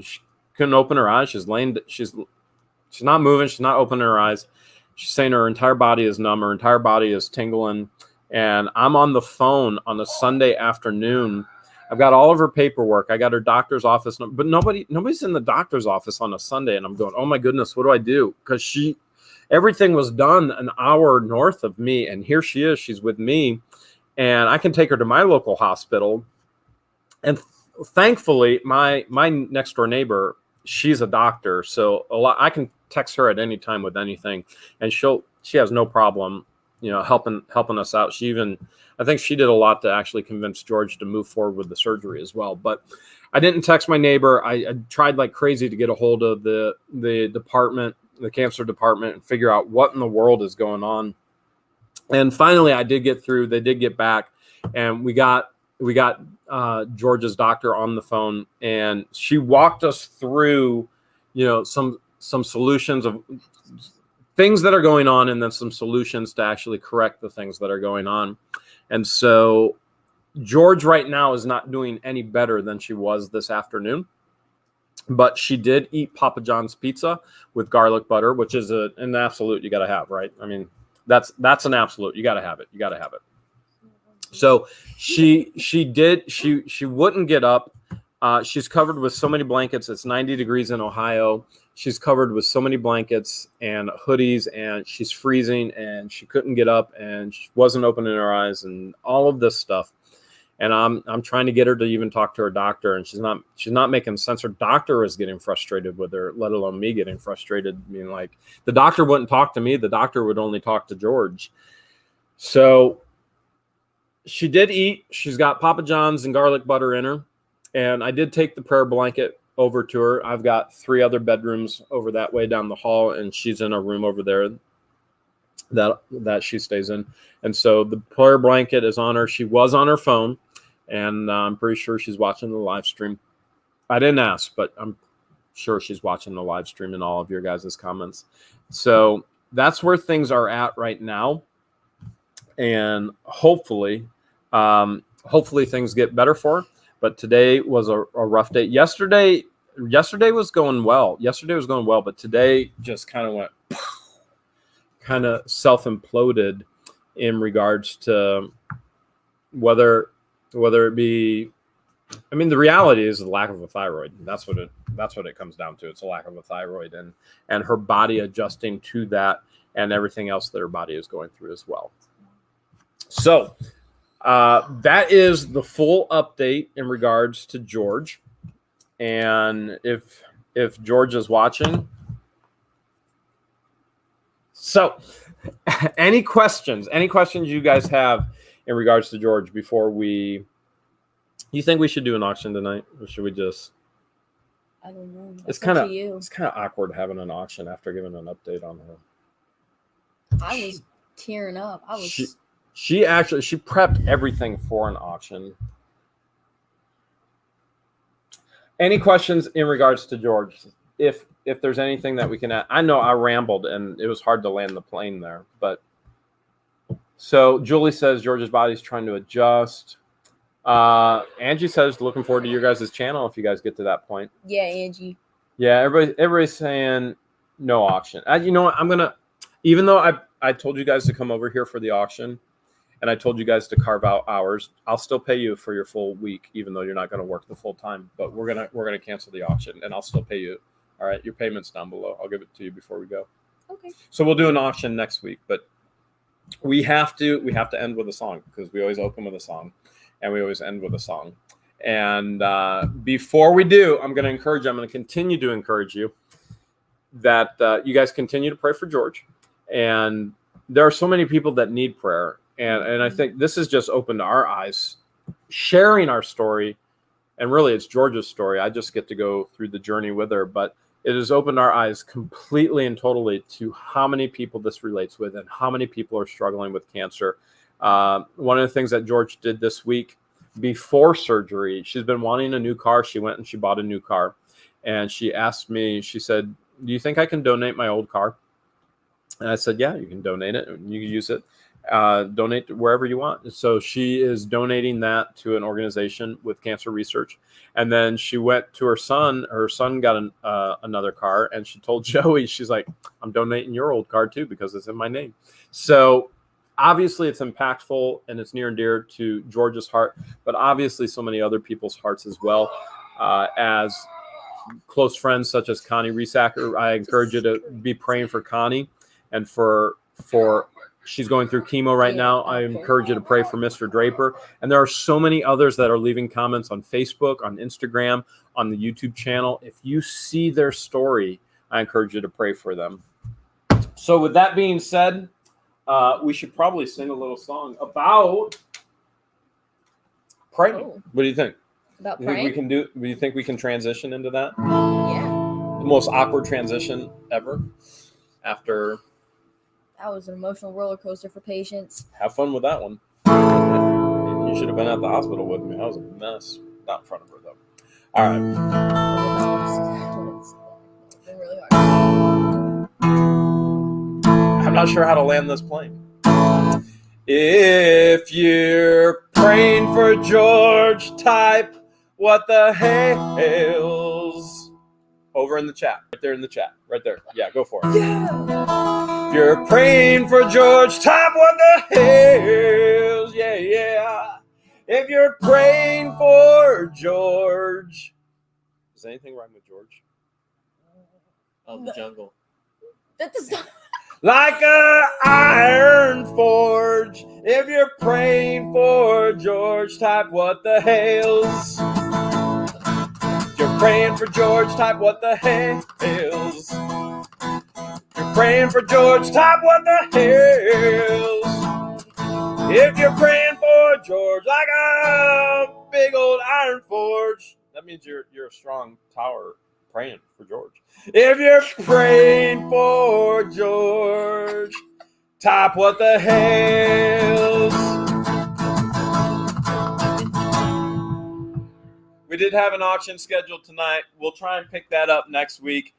she couldn't open her eyes. She's not moving. She's not opening her eyes. She's saying her entire body is numb. Her entire body is tingling. And I'm on the phone on a Sunday afternoon. I've got all of her paperwork. I got her doctor's office number, but nobody's in the doctor's office on a Sunday. And I'm going, oh my goodness, what do I do? Because everything was done an hour north of me, and here she is. She's with me, and I can take her to my local hospital. And thankfully, my next door neighbor, she's a doctor, so I can text her at any time with anything, and she has no problem, helping us out. I think she did a lot to actually convince George to move forward with the surgery as well. But I didn't text my neighbor. I tried like crazy to get a hold of the department, the cancer department, and figure out what in the world is going on. And finally I did get through. They did get back, and we got George's doctor on the phone, and she walked us through, some solutions of things that are going on, and then some solutions to actually correct the things that are going on. And so George right now is not doing any better than she was this afternoon. But she did eat Papa John's pizza with garlic butter, which is an absolute you got to have, right? I mean, that's an absolute. You got to have it. You got to have it. So she wouldn't get up. She's covered with so many blankets. It's 90 degrees in Ohio. She's covered with so many blankets and hoodies, and she's freezing, and she couldn't get up, and she wasn't opening her eyes, and all of this stuff. And I'm trying to get her to even talk to her doctor, and she's not making sense. Her doctor is getting frustrated with her, let alone me getting frustrated. I mean, like, the doctor wouldn't talk to me. The doctor would only talk to George. So she did eat. She's got Papa John's and garlic butter in her. And I did take the prayer blanket over to her. I've got 3 other bedrooms over that way down the hall, and she's in a room over there that she stays in. And so the prayer blanket is on her. She was on her phone, and I'm pretty sure she's watching the live stream. I didn't ask, but I'm sure she's watching the live stream and all of your guys' comments. So that's where things are at right now. And hopefully things get better for her. But today was a rough day. Yesterday was going well. But today just kind of went kind of self-imploded in regards to whether it be, I mean, the reality is the lack of a thyroid. That's what it comes down to. It's a lack of a thyroid and her body adjusting to that and everything else that her body is going through as well. So that is the full update in regards to George. And if George is watching, so any questions you guys have in regards to George before you think we should do an auction tonight, or should we just? I don't know. It's kind of awkward having an auction after giving an update on her. I was tearing up. She prepped everything for an auction. Any questions in regards to George? If there's anything that we can add, I know I rambled and it was hard to land the plane there, but so Julie says George's body's trying to adjust. Angie says looking forward to your guys' channel if you guys get to that point. Yeah, Angie. Yeah, everybody's saying no auction. You know what? Even though I told you guys to come over here for the auction, and I told you guys to carve out hours, I'll still pay you for your full week, even though you're not going to work the full time. But we're gonna cancel the auction, and I'll still pay you. All right, your payment's down below. I'll give it to you before we go. Okay. So we'll do an auction next week, but we have to end with a song because we always open with a song, and we always end with a song. And before we do, I'm going to continue to encourage you that you guys continue to pray for George. And there are so many people that need prayer. And I think this has just opened our eyes, sharing our story. And really, it's George's story. I just get to go through the journey with her. But it has opened our eyes completely and totally to how many people this relates with and how many people are struggling with cancer. One of the things that George did this week before surgery, she's been wanting a new car. She went and she bought a new car. And she asked me, she said, do you think I can donate my old car? And I said, yeah, you can donate it. You can use it. Donate wherever you want. So she is donating that to an organization with cancer research. And then she went to her son. Her son got another car. And she told Joey, she's like, I'm donating your old car too because it's in my name. So obviously it's impactful and it's near and dear to George's heart, but obviously so many other people's hearts as well. As close friends such as Connie Riesacker, I encourage you to be praying for Connie and for she's going through chemo right now. I encourage you to pray for Mr. Draper. And there are so many others that are leaving comments on Facebook, on Instagram, on the YouTube channel. If you see their story, I encourage you to pray for them. So with that being said, we should probably sing a little song about praying. Oh. What do you think? About Do praying? you think we can transition into that? Yeah. The most awkward transition ever after. That was an emotional roller coaster for patients. Have fun with that one. You should have been at the hospital with me. I was a mess. Not in front of her, though. All right. It's been really hard. I'm not sure how to land this plane. If you're praying for George, type what the Hales over in the chat. Right there in the chat. Right there. Yeah, go for it. Yeah. If you're praying for George, type what the Hales. Yeah, yeah. If you're praying for George. Does anything rhyme with George? Oh, the jungle. That does not. Like a iron forge. If you're praying for George, type what the Hales. If you're praying for George, type what the Hales. If you're praying for George, type what the Hales. If you're praying for George, like a big old iron forge, that means you're a strong tower praying for George. If you're praying for George, type what the Hales. We did have an auction scheduled tonight. We'll try and pick that up next week.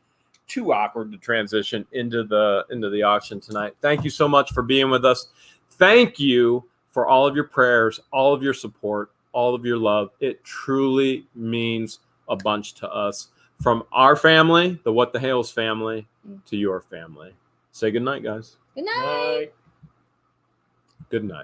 Too awkward to transition into the auction tonight. Thank you so much for being with us. Thank you for all of your prayers, all of your support, all of your love. It truly means a bunch to us. From our family, the What the Hales family, to your family. Say good night, guys. Good night. Bye. Good night.